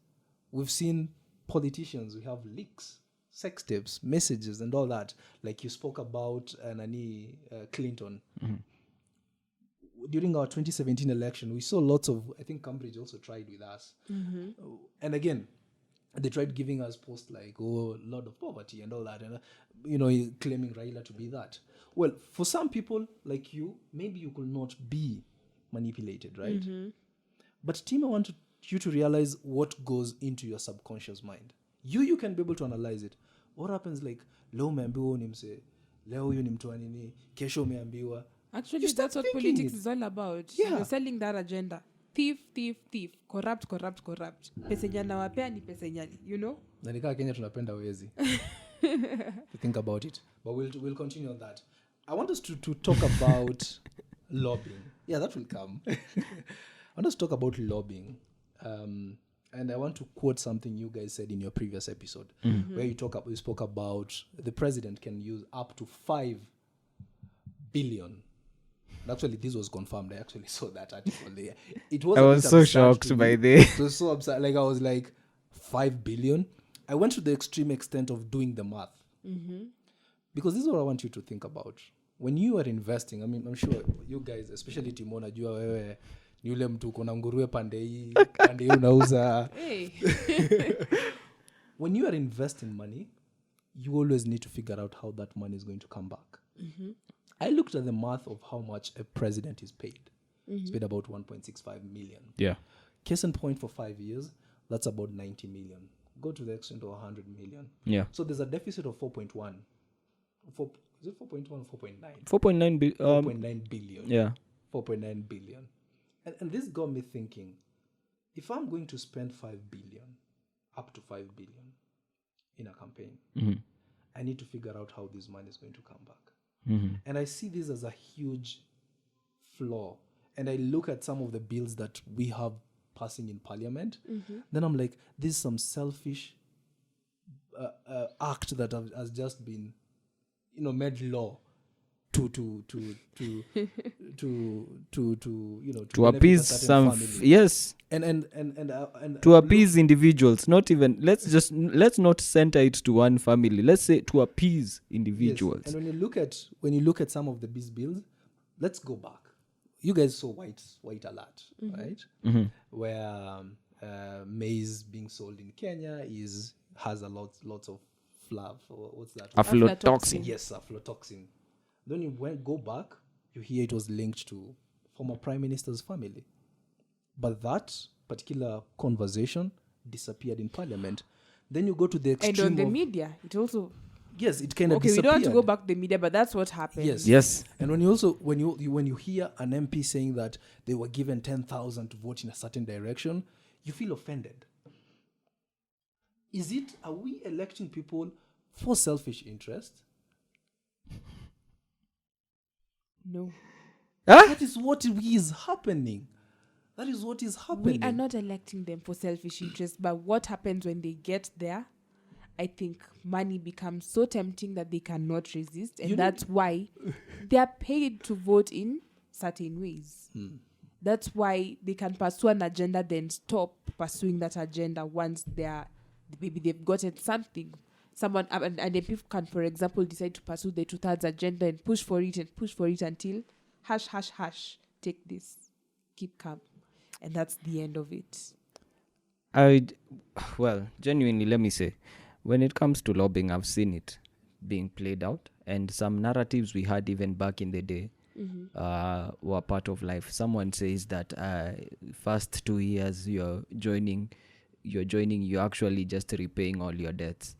we've seen politicians, we have leaks, sex tapes, messages and all that, like you spoke about nani Clinton. During our 2017 election, we saw lots of, I think Cambridge also tried with us. And again, they tried giving us posts like, oh, lot of poverty and all that, and, claiming Raila to be that. Well, for some people like you, maybe you could not be manipulated, right? But Tim, I want you to realize what goes into your subconscious mind. You can be able to analyze it. What happens like, leo umeambiwa nimse, leo huyu ni mtu wa nini, kesho umeambiwa. Actually, You start that's what thinking politics it. is all about. Yeah. You're selling that agenda. Thief. Corrupt. Pesa yenye anawapea ni pesa yenye, Na nikaa Kenya tunapenda wezi. To think about it. But we'll continue on that. I want us to talk about lobbying. Yeah, that will come. I want us to talk about lobbying. And I want to quote something you guys said in your previous episode, where you spoke about the president can use up to 5 billion. And actually, this was confirmed. I actually saw that article there. It was. I was so shocked by this. It was so upset. Like I was like, 5 billion. I went to the extreme extent of doing the math. Because this is what I want you to think about. When you are investing, I mean, I'm sure you guys, especially Timo, najua wewe ni yule mtu kuna nguruwe pande hii unauza. Hey. When you are investing money, you always need to figure out how that money is going to come back. I looked at the math of how much a president is paid. He's paid about 1.65 million. Yeah. Case in point, for 5 years, that's about 90 million. Go to the extent of 100 million. Yeah. So there's a deficit of 4.1. Is it 4.1 or 4.9? 4.9 billion. Yeah. 4.9 billion. And this got me thinking, if I'm going to spend 5 billion, up to 5 billion in a campaign, I need to figure out how this money is going to come back. And I see this as a huge flaw. And I look at some of the bills that we have passing in parliament. Then I'm like, this is some selfish act that has just been, made law to appease some yes, and to appease individuals, not even let's not center it to one family, let's say to appease individuals. Yes. And when you look at some of these bills, let's go back. You guys saw white alert, right? Where maize being sold in Kenya has a lots of flav, or what's that? Aflatoxin. Yes, aflatoxin. Then you go back, you hear it was linked to former Prime Minister's family. But that particular conversation disappeared in Parliament. Then you go to the extreme And on the media, it also... Yes, it kind of Okay, we disappeared. don't have to go back to the media, but that's what happened. Yes. And when you hear an MP saying that they were given 10,000 to vote in a certain direction, you feel offended. Are we electing people for selfish interest? No. That is what is happening. That is what is happening. We are not electing them for selfish interest, but what happens when they get there, I think money becomes so tempting that they cannot resist. And that's why they are paid to vote in certain ways. That's why they can pursue an agenda, then stop pursuing that agenda once maybe they've gotten something. Someone and then people can, for example, decide to pursue the 2/3 agenda and push for it until Hush, hush, hush. Take this. Keep calm. And that's the end of it. Well, genuinely, let me say, when it comes to lobbying, I've seen it being played out, and some narratives we had even back in the day were part of life. Someone says that first 2 years you're actually just repaying all your debts.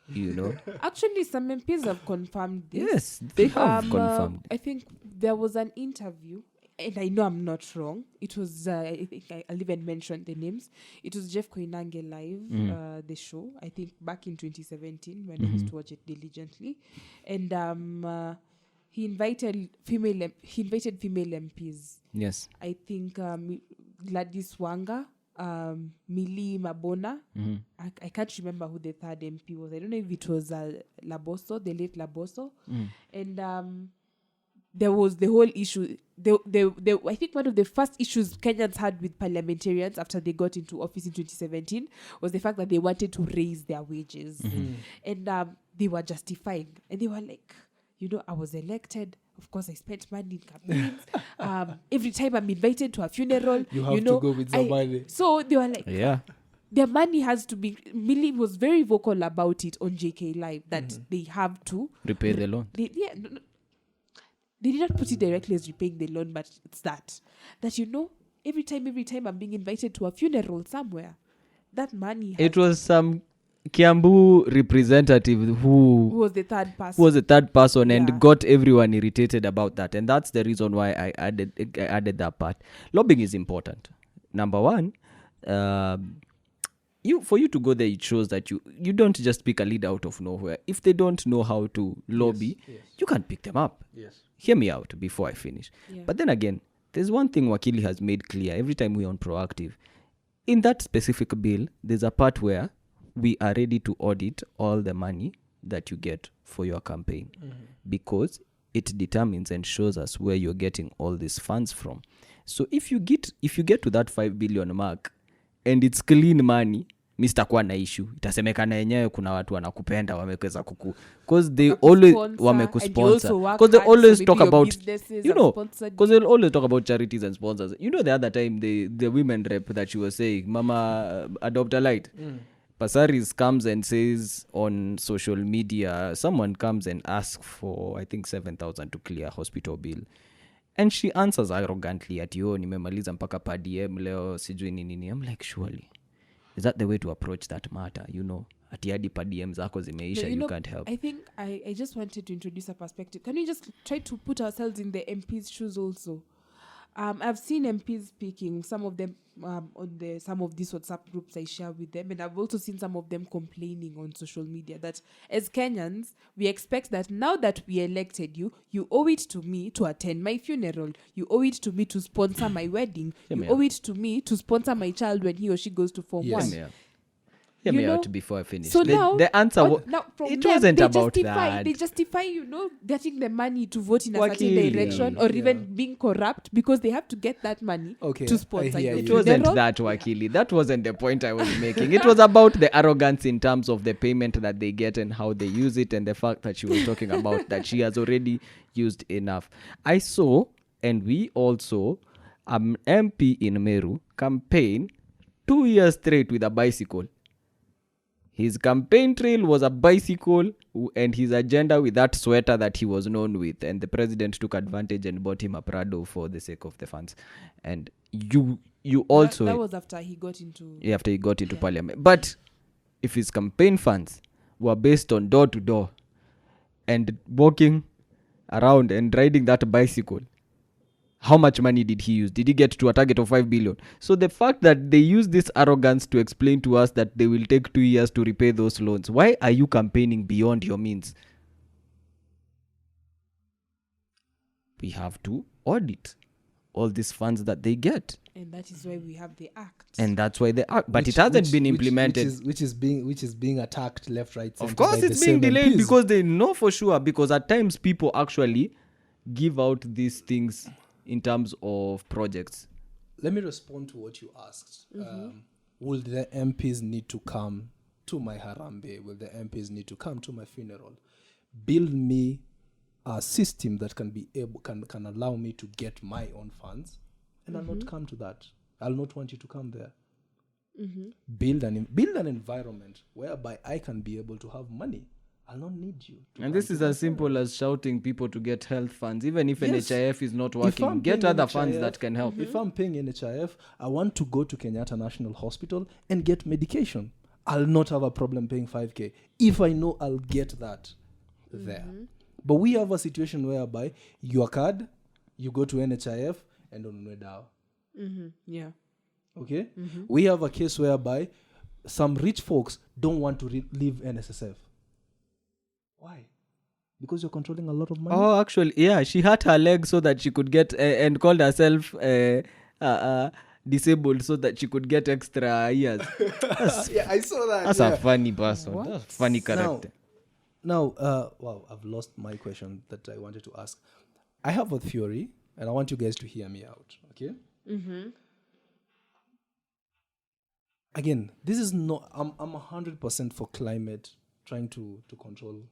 Actually, some MPs have confirmed this. Yes, they have confirmed. I think there was an interview, and I know I'm not wrong. It was, I think I'll even mention the names. It was Jeff Koinange Live, the show, I think back in 2017 when I used to watch it diligently. And he invited female MPs. Yes. I think Gladys Wanga, Millie Mabona. I can't remember who the third MP was. I don't know if it was Laboso, the late Laboso. And there was the whole issue. I think one of the first issues Kenyans had with parliamentarians after they got into office in 2017 was the fact that they wanted to raise their wages. And they were justifying. And they were like, I was elected. Of course, I spent money in campaigns. Every time I'm invited to a funeral, You have to go with somebody. So they were like, Yeah. their money has to be. Millie was very vocal about it on JK Live that they have to Repay the loan. They did not put it directly as repaying the loan, but it's that every time I'm being invited to a funeral somewhere, that money has It was some Kiambu representative who was the third person. was a third person Yeah. and got everyone irritated about that, and that's the reason why I added that part. Lobbying is important. Number one, for you to go there, it shows that you don't just pick a leader out of nowhere. If they don't know how to lobby, you can't pick them up. Yes. Hear me out before I finish. Yeah. But then again, there's one thing Wakili has made clear every time we're on Proactive. In that specific bill, there's a part where we are ready to audit all the money that you get for your campaign because it determines and shows us where you're getting all these funds from. So if you get to that 5 billion mark and it's clean money, Mr. Kwa na issue. Itasemekana yenyewe kuna watu wanakupenda wameweza kuku. Because they always wamekusponsor. Because they always talk about, because they'll always talk about charities and sponsors. The other time, the women rep that she was saying, Mama, adopt a light. Pasaris comes and says on social media, someone comes and asks for, I think, 7,000 to clear a hospital bill. And she answers arrogantly at nimemaliza mpaka per DM leo sijui nini. I'm like, surely. Is that the way to approach that matter? Ati hadi per DM zako zimeisha, you can't help. I think I just wanted to introduce a perspective. Can we just try to put ourselves in the MP's shoes also? I've seen MPs speaking, some of them on some of these WhatsApp groups I share with them, and I've also seen some of them complaining on social media that as Kenyans, we expect that now that we elected you, you owe it to me to attend my funeral. You owe it to me to sponsor my wedding. You owe it to me to sponsor my child when he or she goes to Form 1. Hear me out before I finish. So the answer wasn't about that. They justify, getting the money to vote in a certain direction or even being corrupt because they have to get that money to sponsor you. It wasn't that, Wakili. That wasn't the point I was making. It was about the arrogance in terms of the payment that they get and how they use it, and the fact that she was talking about that she has already used enough. I saw, and we also, MP in Meru campaign 2 years straight with a bicycle. His campaign trail was a bicycle and his agenda with that sweater that he was known with. And the president took advantage and bought him a Prado for the sake of the funds. And you also... That was after he got into... Yeah, after he got into parliament. But if his campaign funds were based on door to door and walking around and riding that bicycle, how much money did he use? Did he get to a target of 5 billion? So the fact that they use this arrogance to explain to us that they will take 2 years to repay those loans, why are you campaigning beyond your means? We have to audit all these funds that they get. And that is why we have the act. And that's why the act, but it hasn't been implemented. Which is being attacked left, right, center. Of course it's being delayed MPs. Because they know for sure, because at times people actually give out these things in terms of projects. Let me respond to what you asked. Will the MPs need to come to my Harambe? Will the MPs need to come to my funeral? Build me a system that can allow me to get my own funds, and I'll not come to that. I'll not want you to come there. Build an environment whereby I can be able to have money. I'll not need you. And this is as simple as shouting people to get health funds. Even if Yes. NHIF is not If working, I'm get paying other funds NHIF, that can help. If I'm paying NHIF, I want to go to Kenyatta National Hospital and get medication. I'll not have a problem paying 5K if I know I'll get that there. But we have a situation whereby your card, you go to NHIF and don't know. Yeah. Okay? We have a case whereby some rich folks don't want to leave NSSF. Why? Because you're controlling a lot of money. Oh, actually, yeah, she hurt her leg so that she could get and called herself disabled so that she could get extra years. Yeah, I saw that. That's a funny person. What? That's a funny character. Now, wow, I've lost my question that I wanted to ask. I have a theory, and I want you guys to hear me out, okay? Again, this is not. I'm 100% for climate, trying to control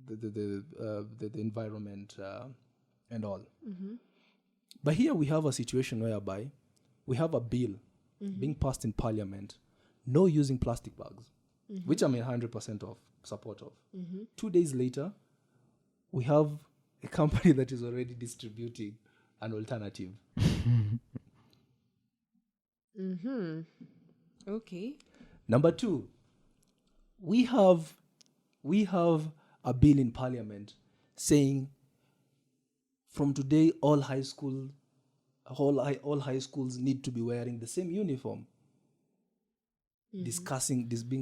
the environment and all. But here we have a situation whereby we have a bill being passed in Parliament, no using plastic bags, which I'm 100% of support of. 2 days later, we have a company that is already distributing an alternative. Okay. Number two, we have a bill in Parliament saying from today all high schools need to be wearing the same uniform. Being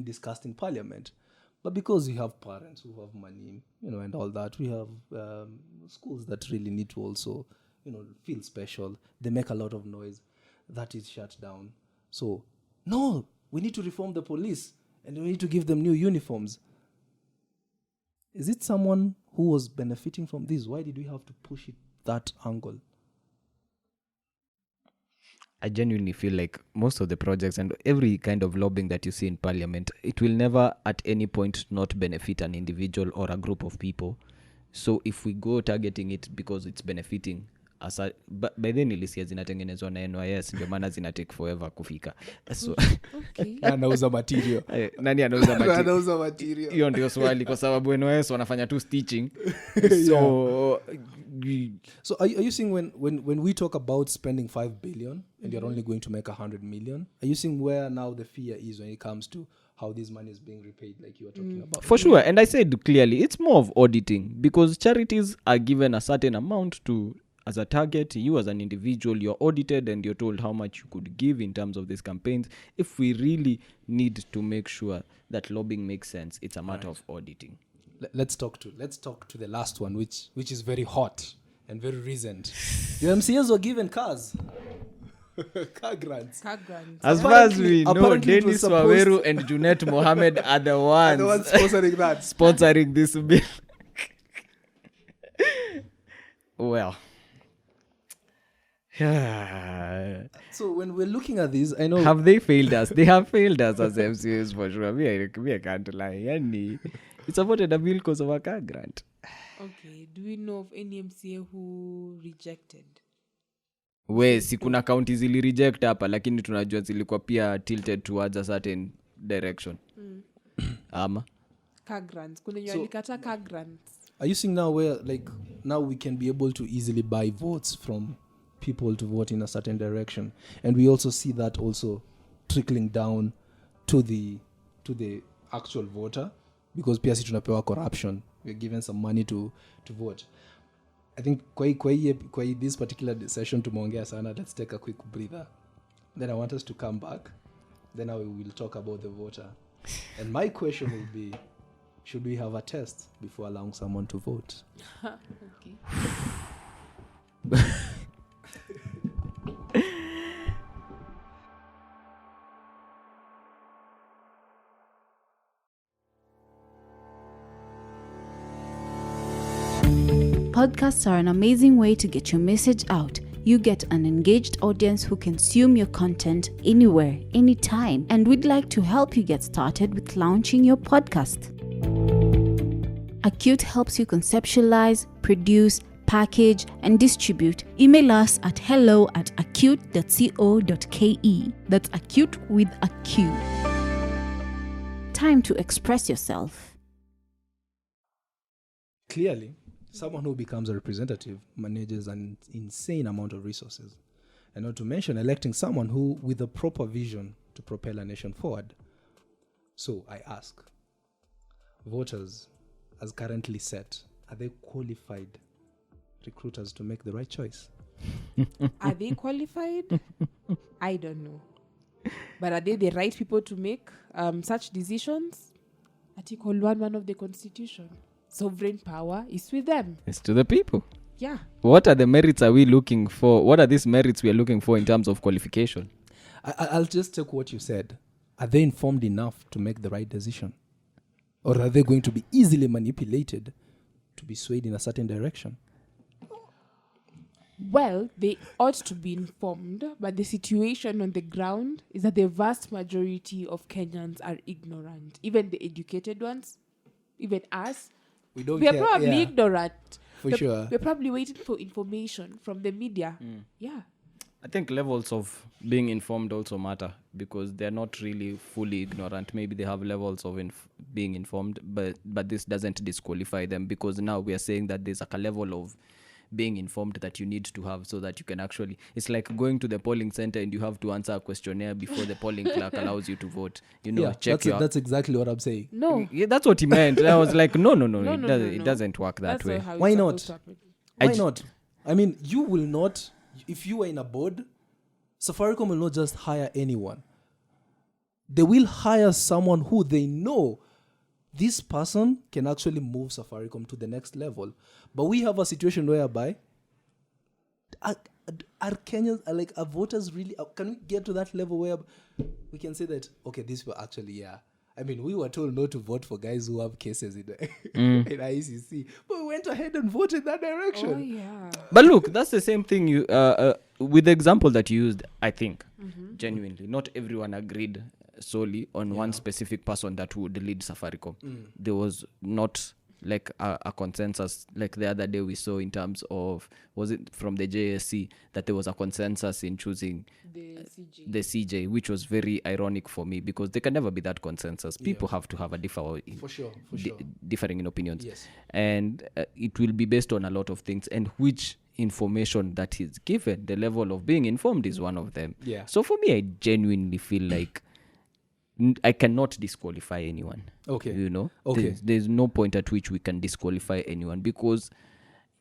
discussed in Parliament. But because we have parents who have money, and all that, we have schools that really need to also, feel special. They make a lot of noise. That is shut down. So, no, we need to reform the police and we need to give them new uniforms. Is it someone who was benefiting from this? Why did we have to push it that angle? I genuinely feel like most of the projects and every kind of lobbying that you see in Parliament, it will never at any point not benefit an individual or a group of people. So if we go targeting it because it's benefiting us, by then nilisikia zinatengenezwa na NYS ndio maana zina take forever kufika. So Okay. Anauza material. Nani anauza material? Anauza material. Hiyo ndio swali kwa sababu NYS wanafanya tu stitching. So So are you saying when we talk about spending 5 billion and you're only going to make 100 million, are you seeing where now the fear is when it comes to how this money is being repaid, like you were talking about? for sure, and I said clearly, it's more of auditing because charities are given a certain amount to as a target. You as an individual, you're audited and you're told how much you could give in terms of these campaigns. If we really need to make sure that lobbying makes sense, it's a matter of auditing. Let's talk to the last one, which is very hot and very recent. Your MCAs were given cars. Car grants. Car grants. As far as we know, Apparently it was Dennis Waweru and Junet Mohammed are the ones, sponsoring that. sponsoring this bill. Well, So when we're looking at this, I know have they failed us? They have failed us as MCAs for sure. I can't lie. Yani, it supported a bill because of a car grant. Okay. Do we know of any MCA who rejected? Si kuna county zili reject hapa lakini tunajua zilikuwa pia tilted towards a certain direction. Ama Car grants. Kuna wenye walikata car grants. are you seeing now where now we can be able to easily buy votes from people to vote in a certain direction, and we also see that also trickling down to the actual voter, because pia si tunapewa corruption, we're given some money to vote. I think kwa this particular session tumeongea sana. Let's take a quick breather, then I want us to come back, then I will talk about the voter. And my question will be, should we have a test before allowing someone to vote? Okay. Podcasts are an amazing way to get your message out. You get an engaged audience who consume your content anywhere, anytime, and we'd like to help you get started with launching your podcast. Acute helps you conceptualize, produce, package, and distribute. Email us at hello@acute.co.ke. That's acute with a Q. Time to express yourself. Clearly, someone who becomes a representative manages an insane amount of resources. And not to mention electing someone who with a proper vision to propel a nation forward. So I ask, voters, as currently set, are they qualified recruiters to make the right choice? Are they qualified? I don't know. But are they the right people to make such decisions? Article 1 of the Constitution. Sovereign power is with them. It's to the people. Yeah. What are the merits are we looking for? What are these merits we are looking for in terms of qualification? I'll just take what you said. Are they informed enough to make the right decision? Or are they going to be easily manipulated to be swayed in a certain direction? Well, they ought to be informed, but the situation on the ground is that the vast majority of Kenyans are ignorant. Even the educated ones, even us, We don't we are care. probably Yeah, ignorant. for sure. We're probably waiting for information from the media. Yeah. I think levels of being informed also matter because they're not really fully ignorant. Maybe they have levels of being informed, but this doesn't disqualify them because now we are saying that there's like a level of being informed that you need to have so that you can actually, it's like going to the polling center and you have to answer a questionnaire before the polling clerk allows you to vote. You know, Yeah, check that's exactly what I'm saying. No. Yeah, that's what he meant. I was like, no, No, it doesn't work that That's way. not how it's Why supposed not? to happen. Why not? I mean, you will not, if you are in a board, Safaricom will not just hire anyone. They will hire someone who they know this person can actually move Safaricom to the next level. But we have a situation whereby are Kenyans, are voters really, can we get to that level where we can say that, okay, these were actually, yeah. I mean, we were told not to vote for guys who have cases in ICC, but we went ahead and voted that direction. Oh, yeah. But look, that's the same thing you with the example that you used, I think, genuinely. Not everyone agreed solely on one specific person that would lead Safaricom. There was not like a consensus like the other day we saw in terms of, was it from the JSC, that there was a consensus in choosing the CJ, which was very ironic for me because there can never be that consensus. People have to have a differing in opinions. Yes. And it will be based on a lot of things, and which information that is given, the level of being informed is one of them. Yeah. So for me, I genuinely feel like I cannot disqualify anyone. Okay. You know? Okay. There's no point at which we can disqualify anyone because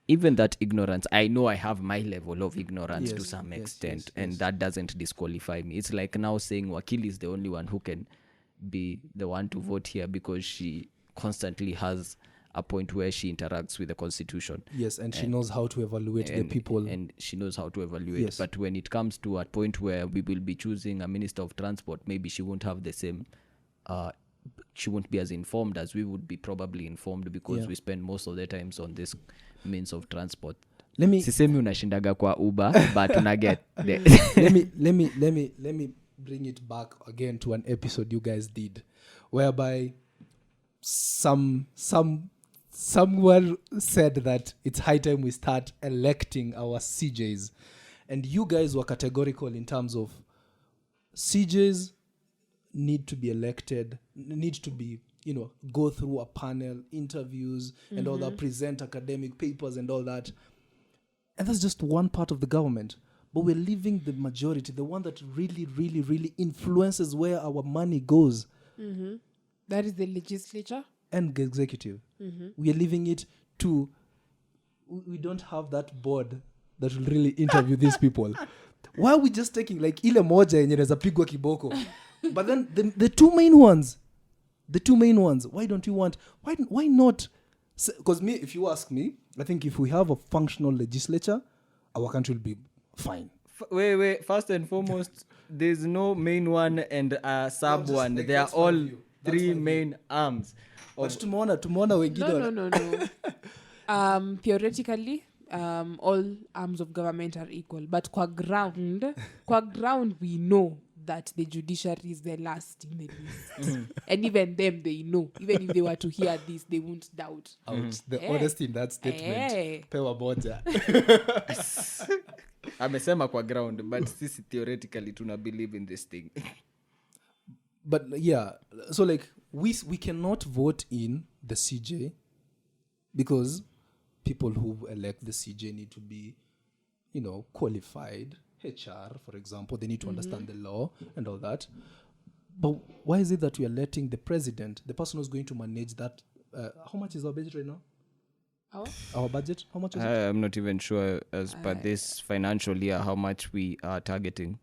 even that ignorance, I know I have my level of ignorance to some extent, and that doesn't disqualify me. It's like now saying Wakili is the only one who can be the one to vote here because she constantly has a point where she interacts with the constitution. Yes, and she knows how to evaluate the people. And she knows how to evaluate. Yes. But when it comes to a point where we will be choosing a minister of transport, maybe she won't have the same, she won't be as informed as we would be probably informed because we spend most of the times on this means of transport. Sisemi unashindaga kwa Uber, but unaget. Let me bring it back again to an episode you guys did, whereby someone said that it's high time we start electing our CJs, and you guys were categorical in terms of CJs need to be elected, need to be, go through a panel, interviews, and all that, present academic papers and all that. And that's just one part of the government. But we're leaving the majority, the one that really, really, really influences where our money goes. Mm-hmm. That is the legislature. And the executive. We are leaving it to, we don't have that board that will really interview these people. Why are we just taking like ile moja yenye inaweza pigwa kiboko? But then the two main ones, why don't you want, why not? Because me, if you ask me, I think if we have a functional legislature, our country will be fine. Wait. First and foremost, there's no main one and a sub one. They are all three main arms. But tumeona wengine. No. Theoretically, all arms of government are equal. But kwa ground we know that the judiciary is the last in the list. And even them, they know. Even if they were to hear this, they won't doubt. Ouch. The honesty in that statement. Pewa boja. Amesema kwa ground, but sisi theoretically tuna believe in this thing. But yeah, so like we cannot vote in the CJ because people who elect the CJ need to be, qualified. HR, for example, they need to understand the law and all that. But why is it that we are letting the president, the person who's going to manage that, how much is our budget right now? Our budget? How much is it? I'm not even sure as per this financial year how much we are targeting.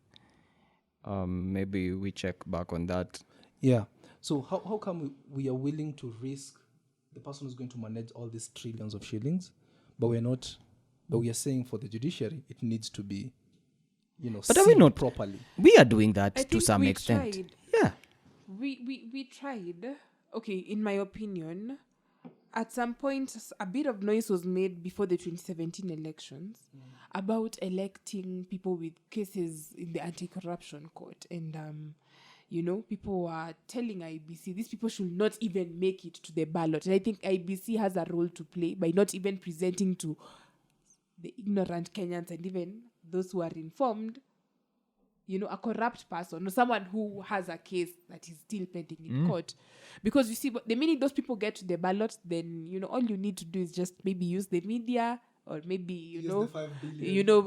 Maybe we check back on that. Yeah. So how come we are willing to risk the person who's going to manage all these trillions of shillings, but we are saying for the judiciary it needs to be, but are we not properly? We are doing that I to think some we extent. tried. Yeah. We tried. Okay, in my opinion, at some point a bit of noise was made before the 2017 elections about electing people with cases in the anti-corruption court, and people were telling IBC these people should not even make it to the ballot. And I think IBC has a role to play by not even presenting to the ignorant Kenyans and even those who are informed, a corrupt person or someone who has a case that is still pending in court. Because you see, the minute those people get to the ballot, then, all you need to do is just maybe use the media or maybe,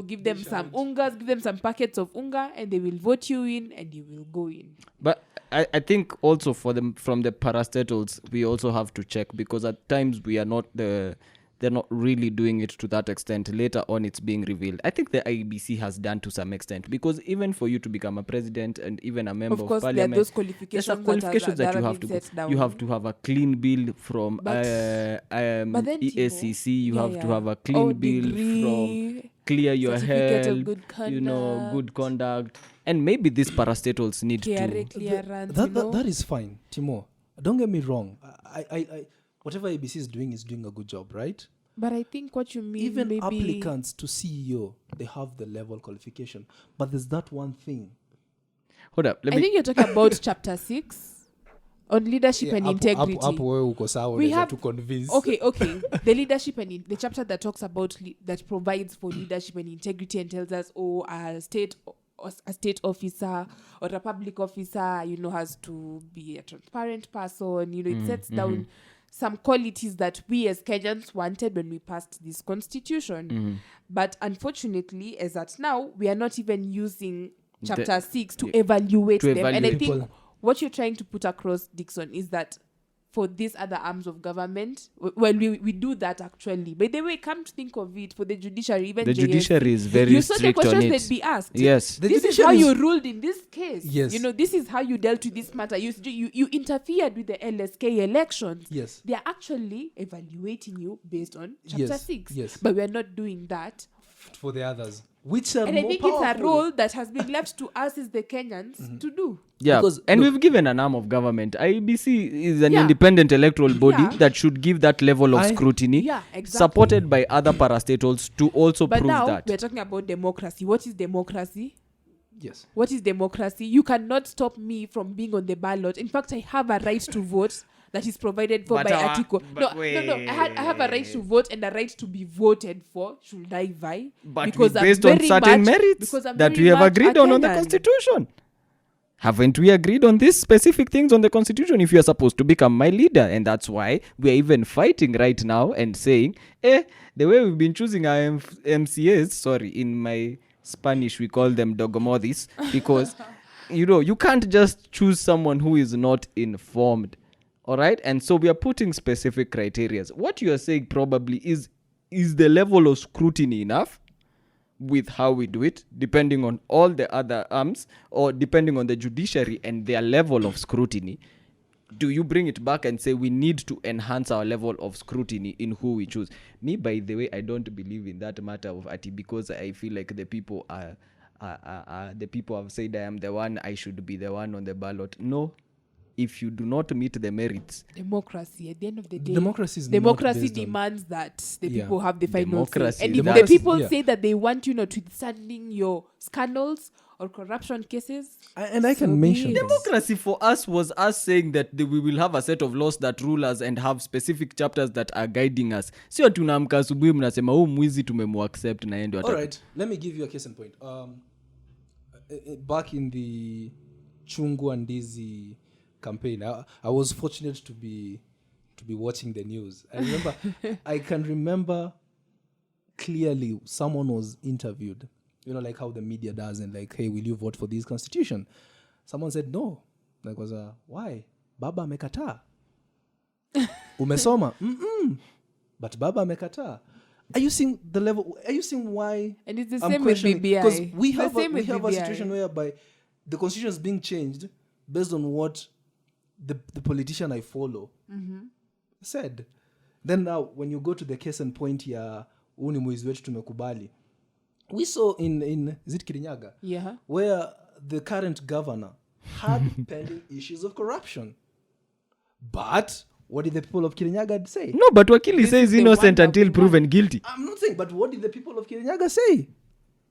give them some ungas, give them some packets of unga, and they will vote you in and you will go in. But I think also from the parastatals, we also have to check, because at times they're not really doing it to that extent. Later on, it's being revealed. I think the IBC has done to some extent, because even for you to become a president and even a member of parliament, there are those qualifications, that you have to go. You have to have a clean bill from EACC. You have to have a clean bill from Clear Your Health, good conduct. And maybe these parastatals need clearance. That is fine, Timo. Don't get me wrong. I whatever ABC is doing a good job, right? But I think what you mean, even maybe applicants to CEO, they have the level qualification. But there's that one thing. Hold up. I think you're talking about chapter 6 on leadership and integrity. We have to convince. Okay. The leadership and the chapter that talks about that provides for leadership and integrity and tells us, a state officer or a public officer, has to be a transparent person. It sets down some qualities that we as Kenyans wanted when we passed this constitution. But unfortunately, as at now, we are not even using chapter 6 to evaluate them. And I think what you're trying to put across, Dixon, is that for these other arms of government, we do that actually. By the way, come to think of it, for the judiciary, even the judiciary is very strict on it. You saw the questions that be asked. Yes. This is how you ruled in this case. Yes. This is how you dealt with this matter. You interfered with the LSK elections. Yes. They are actually evaluating you based on chapter 6. Yes. But we are not doing that for the others. Which are and more I think powerful. It's a role that has been left to us as the Kenyans to do. Yeah, we've given an arm of government. IBC is an independent electoral body that should give that level of scrutiny, exactly. supported by other parastatals to also prove that. But now we're talking about democracy. What is democracy? Yes. What is democracy? You cannot stop me from being on the ballot. In fact, I have a right to vote that is provided for by article. No. I have a right to vote and a right to be voted for. Should I vie? But because based on certain merits that we have agreed on the Constitution. Haven't we agreed on these specific things on the Constitution if you are supposed to become my leader? And that's why we are even fighting right now and saying, the way we've been choosing our MCAs, in my Spanish we call them dogomodis, because, you can't just choose someone who is not informed. All right. And so we are putting specific criteria. What you are saying probably is the level of scrutiny enough with how we do it, depending on all the other arms or depending on the judiciary and their level of scrutiny. Do you bring it back and say we need to enhance our level of scrutiny in who we choose? Me, by the way, I don't believe in that matter of Ati, because I feel like the people the people have said I am the one, I should be the one on the ballot. No. If you do not meet the merits. Democracy, at the end of the day. Democracy demands that the people have the final say. And if the people say that they want you notwithstanding your scandals or corruption cases. And I can So be mention it. them. Democracy for us was us saying that we will have a set of laws that rule us and have specific chapters that are guiding us. Sio tunaamka asubuhi mnasema mwizi tumemwaccept na yeye ndio All right, let me give you a case in point. Back in the Chungu and Ndizi campaign, I was fortunate to be watching the news. I can remember clearly someone was interviewed, like how the media does, and like, hey, will you vote for this constitution? Someone said no. Like, why? Baba amekataa. Umesoma? But Baba amekataa. Are you seeing the level? Are you seeing why? And it's the I'm same with questioning? BBI. Because we The have same with a BBI. situation whereby the constitution is being changed based on what the politician I follow said. Then now, when you go to the case and point here, uni mwizi wetu tumekubali. We saw in is it Kirinyaga? Yeah. Where the current governor had pending issues of corruption. But what did the people of Kirinyaga say? No, but Wakili This says is the innocent one until that we proven want. guilty. I'm not saying, but what did the people of Kirinyaga say?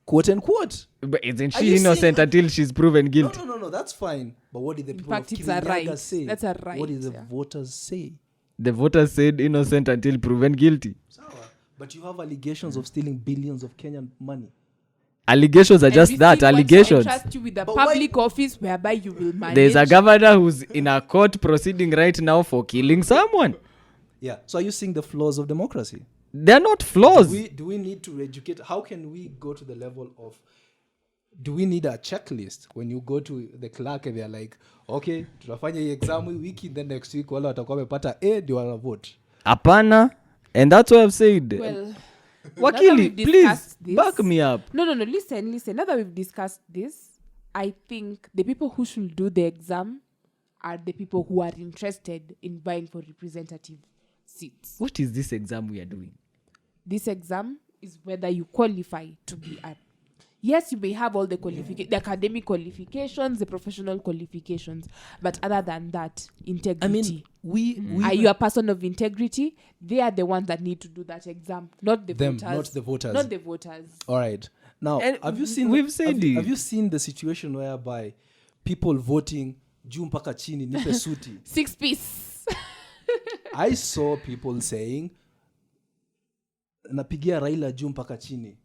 Quote unquote. But isn't Are she you innocent saying- until she's proven guilty? No, that's fine. But what did the people fact, of it's a Kirinyaga right. say? That's a right, What did the yeah. voters say? The voters said innocent until proven guilty. Sawa. But you have allegations of stealing billions of Kenyan money. Allegations are And just we that, still want to allegations. entrust you with a But why- public office whereby you will manage. There's a governor who's in a court proceeding right now for killing someone. Yeah. So are you seeing the flaws of democracy? They're not flaws. Do we need to educate? How can we go to the level of? Do we need a checklist when you go to the clerk and they're like, okay, tunafanya hii exam hii wiki, then next week wale watakuwa wamepata A ndio wana vote. Apana. And that's what I've said. Well, now that Wakili, we've please discussed this- back me up. No. Listen. Now that we've discussed this, I think the people who should do the exam are the people who are interested in vying for representative seats. What is this exam we are doing? This exam is whether you qualify to be a. Yes, you may have all the the academic qualifications, the professional qualifications, but other than that, integrity. I mean, we Are you a person of integrity? They are the ones that need to do that exam, not the Them, voters. not the voters. Not the voters. All right. Now, And have you seen? we've said it. Have you seen the situation whereby people voting juu mpaka chini nipe suti? 6 piece. I saw people saying napigia Raila juu mpaka chini.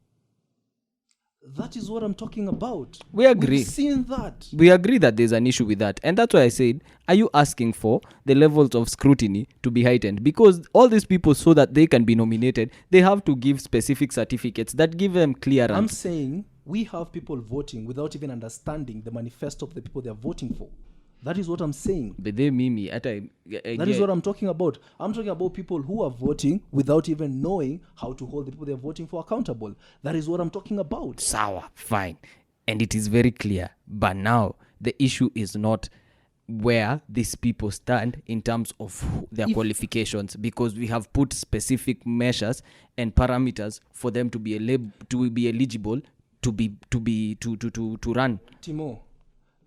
That is what I'm talking about. We agree. We've seen that. We agree that there's an issue with that. And that's why I said, are you asking for the levels of scrutiny to be heightened? Because all these people, so that they can be nominated, they have to give specific certificates that give them clearance. I'm saying we have people voting without even understanding the manifesto of the people they're voting for. That is what I'm saying. But they mimi That is what I'm talking about. I'm talking about people who are voting without even knowing how to hold the people they're voting for accountable. That is what I'm talking about. Sour, fine. And it is very clear. But now the issue is not where these people stand in terms of their qualifications, because we have put specific measures and parameters for them to be eligible to run. Timo,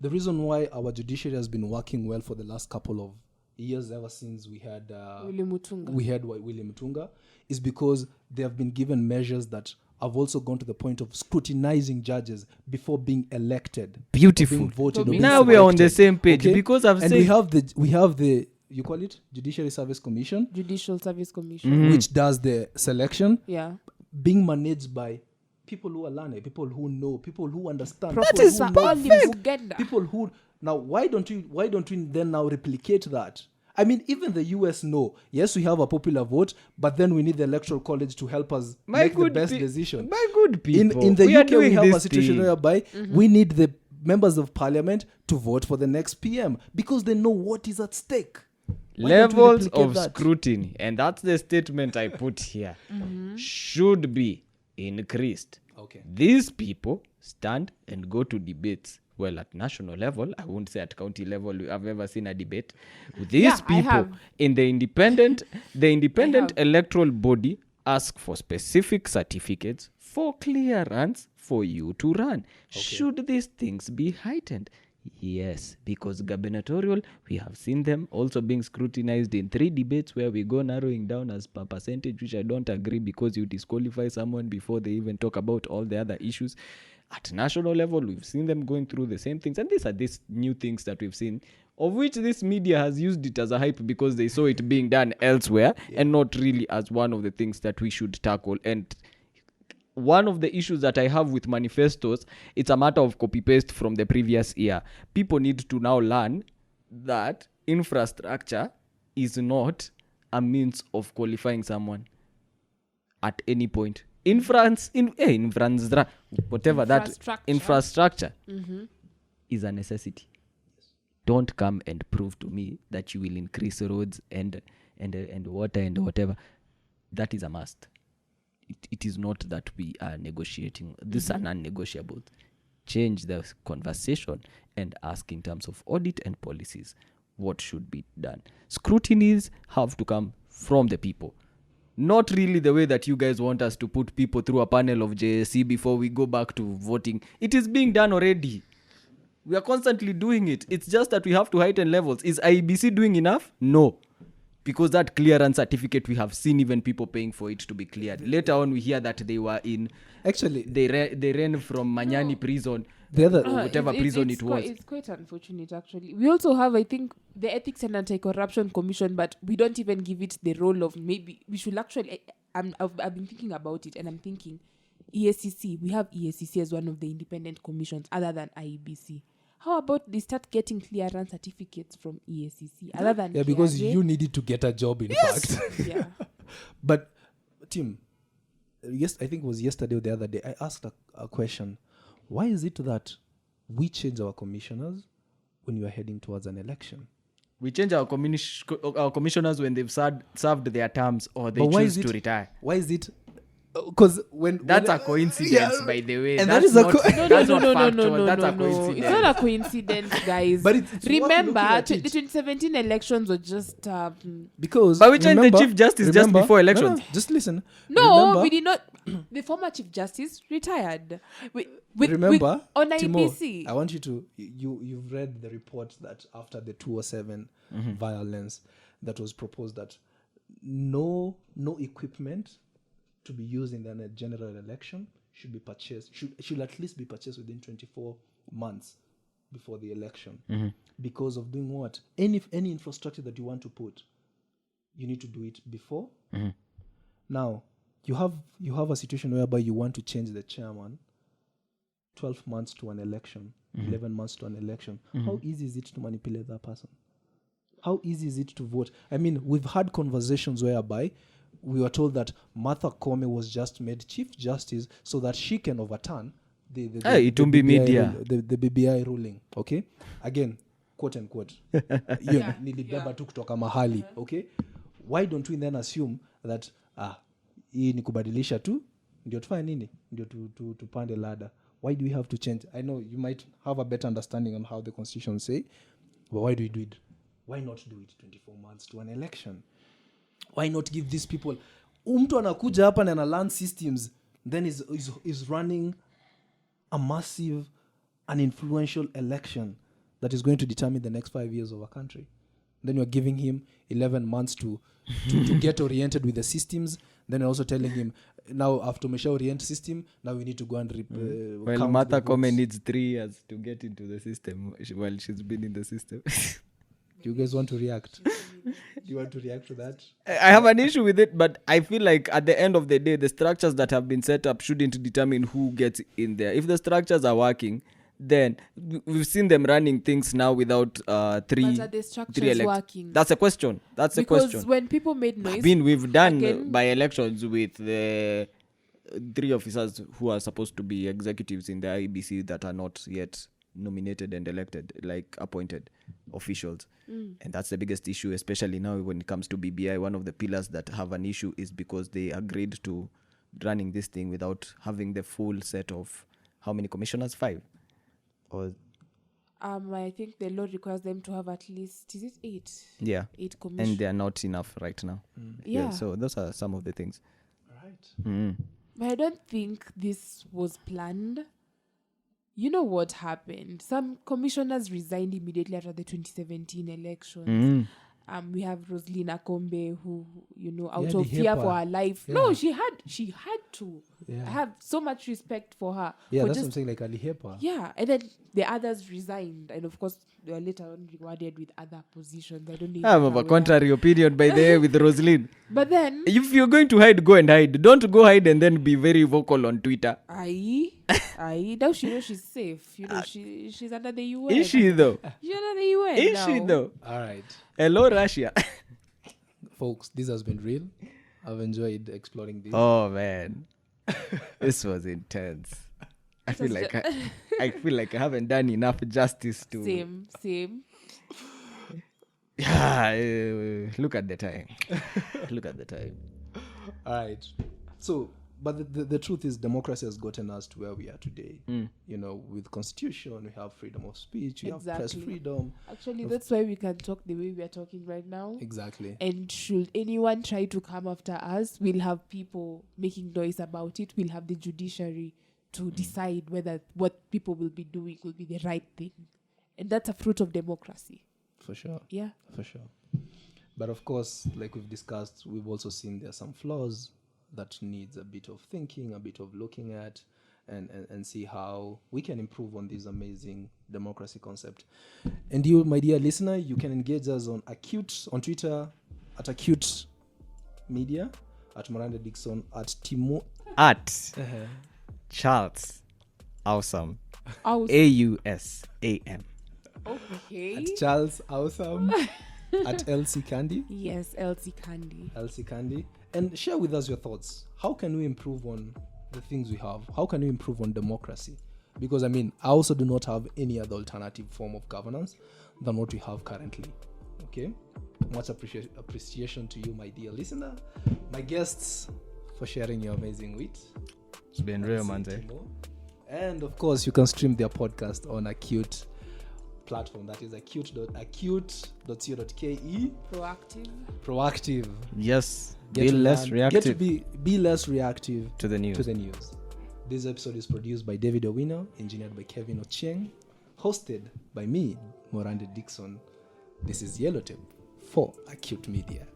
the reason why our judiciary has been working well for the last couple of years, ever since we had Willy Mutunga. William Mutunga, is because they have been given measures that have also gone to the point of scrutinizing judges before being elected. Beautiful. Or being voted. or So being now we are on the selected. same page, Okay? because I've and said we have the you call it Judiciary Service Commission, Judicial Service Commission. which does the selection, Yeah. being managed by people who are learned, people who know, people who understand. That people is who all know. in Uganda. People who now why don't we then now replicate that? I mean, even the US know. Yes, we have a popular vote, but then we need the electoral college to help us make the best decision. My good people. In the we are UK, we doing have a this situation thing. whereby we need the members of parliament to vote for the next PM because they know what is at stake. Why don't we Levels replicate of that? scrutiny, and that's the statement I put here, should be increased. Okay. These people stand and go to debates. Well, at national level, I won't say at county level I've ever seen a debate. These Yeah, I people have. in the independent have. electoral body ask for specific certificates for clearance for you to run. Should these things be heightened? Yes, because gubernatorial, we have seen them also being scrutinized in 3 debates where we go narrowing down as per percentage, which I don't agree, because you disqualify someone before they even talk about all the other issues. At national level, we've seen them going through the same things. And these new things that we've seen, of which this media has used it as a hype because they saw it being done elsewhere and not really as one of the things that we should tackle. And one of the issues that I have with manifestos, it's a matter of copy-paste from the previous year. People need to now learn that infrastructure is not a means of qualifying someone at any point. Whatever that infrastructure is a necessity. Don't come and prove to me that you will increase roads and water and whatever. That is a must. It is not that we are negotiating. These are non-negotiables. Change the conversation and ask in terms of audit and policies what should be done. Scrutinies have to come from the people. Not really the way that you guys want us to put people through a panel of JSC before we go back to voting. It is being done already. We are constantly doing it. It's just that we have to heighten levels. Is IEBC doing enough? No. Because that clearance certificate, we have seen even people paying for it to be cleared. Later on, we hear that they were in... Actually... They ran from Manyani prison. The other... whatever prison it was. It's quite unfortunate, actually. We also have, I think, the Ethics and Anti-Corruption Commission, but we don't even give it the role of maybe... We should actually... I've been thinking about it, and I'm thinking EACC. We have EACC as one of the independent commissions other than IEBC. How about they start getting clearance certificates from EACC other than because KRA? you needed to get a job, in fact. Yeah. But, Tim, yes, I think it was yesterday or the other day, I asked a question. Why is it that we change our commissioners when you are heading towards an election? We change our commissioners when they've served their terms or they choose to retire. Why is it? Because that's a coincidence, by the way. And that's that is that's not factual. That's a no. coincidence. It's not a coincidence, guys. But it's remember, the 2017 elections were just... because... But we changed the Chief Justice just before elections. No, just listen. No, we did not. The former Chief Justice retired. Remember, on Timo, IBC. I want you to... You've read the report that after the 207 violence that was proposed that no equipment to be used in a general election should be purchased, should at least be purchased within 24 months before the election. Because of doing what? Any infrastructure that you want to put, you need to do it before. Now, you have a situation whereby you want to change the chairman 12 months to an election, 11 months to an election. How easy is it to manipulate that person? How easy is it to vote? I mean, we've had conversations whereby we were told that Martha Koome was just made Chief Justice so that she can overturn the BBI ruling. Okay? Again, quote unquote. Nilibeba tu kutoka mahali. Okay? Why don't we then assume that hii ni kubadilisha tu ndio tufanye nini? Ndio tupande ladder. Why do we have to change? I know you might have a better understanding on how the constitution say, but why do we do it? Why not do it 24 months to an election? Why not give these people... Mtu anakuja hapa na ana learn systems, then is running a massive and influential election that is going to determine the next 5 years of our country. Then you're giving him 11 months to get oriented with the systems. Then you're also telling him, now after Mesha orient system, now we need to go and well, Martha Koome needs 3 years to get into the system while she's been in the system. Do you guys want to react? Do you want to react to that? I have an issue with it, but I feel like at the end of the day, the structures that have been set up shouldn't determine who gets in there. If the structures are working, then we've seen them running things now without three. But are the structures working? That's a question. Because when people made noise... we've done by elections with the 3 officers who are supposed to be executives in the IEBC that are not yet nominated and elected, like appointed officials. And that's the biggest issue, especially now when it comes to BBI. One of the pillars that have an issue is because they agreed to running this thing without having the full set of how many commissioners? 5? Or I think the law requires them to have at least, is it 8? Yeah. 8 commissioners. And they are not enough right now. Yeah. So those are some of the things. Right. But I don't think this was planned. You know what happened? Some commissioners resigned immediately after the 2017 elections. We have Rosalina Kombe, who, out of fear for her life. Yeah. No, she had to. Yeah. I have so much respect for her. Yeah, for that's just, what I'm saying. Like Alihepa. Yeah, and then the others resigned, and of course they were later on rewarded with other positions. I don't know. If I have you're a aware. contrary opinion by the way with Roslyn. But then, If you're going to hide, go and hide. Don't go hide and then be very vocal on Twitter. now she knows she's safe. You know, she's under the UN. Is she though? She's under the UN Is now. she though? All right, Hello, Russia. folks, this has been real. I've enjoyed exploring this. Oh man, this was intense. I feel like I feel like I haven't done enough justice to. Same. Yeah, look at the time. Look at the time. All right. So, but the truth is, democracy has gotten us to where we are today. You know, with constitution, we have freedom of speech, we have press freedom. Actually, that's why we can talk the way we are talking right now. Exactly. And should anyone try to come after us, we'll have people making noise about it. We'll have the judiciary to decide whether what people will be doing will be the right thing. And that's a fruit of democracy. For sure. Yeah. For sure. But of course, like we've discussed, we've also seen there are some flaws that needs a bit of thinking, a bit of looking at, and see how we can improve on this amazing democracy concept. And you, my dear listener, you can engage us on Twitter at Acute Media, at Miranda Dixon, at Timo. At Charles Awesome. AUSAM. Okay. At Charles Awesome. At Elsie Candy. Yes, Elsie Candy. Elsie Candy. And share with us your thoughts. How can we improve on the things we have? How can we improve on democracy? Because, I mean, I also do not have any other alternative form of governance than what we have currently. Okay? Much appreciation to you, my dear listener. My guests, for sharing your amazing wit. It's been real, man. And, of course, you can stream their podcast on Acute platform, that is acute.co.ke. Proactive. Yes. Be less reactive. Be less reactive to the news. This episode is produced by David Owino, engineered by Kevin Ochieng, hosted by me, Miranda Dixon. This is YellowTape for Acute Media.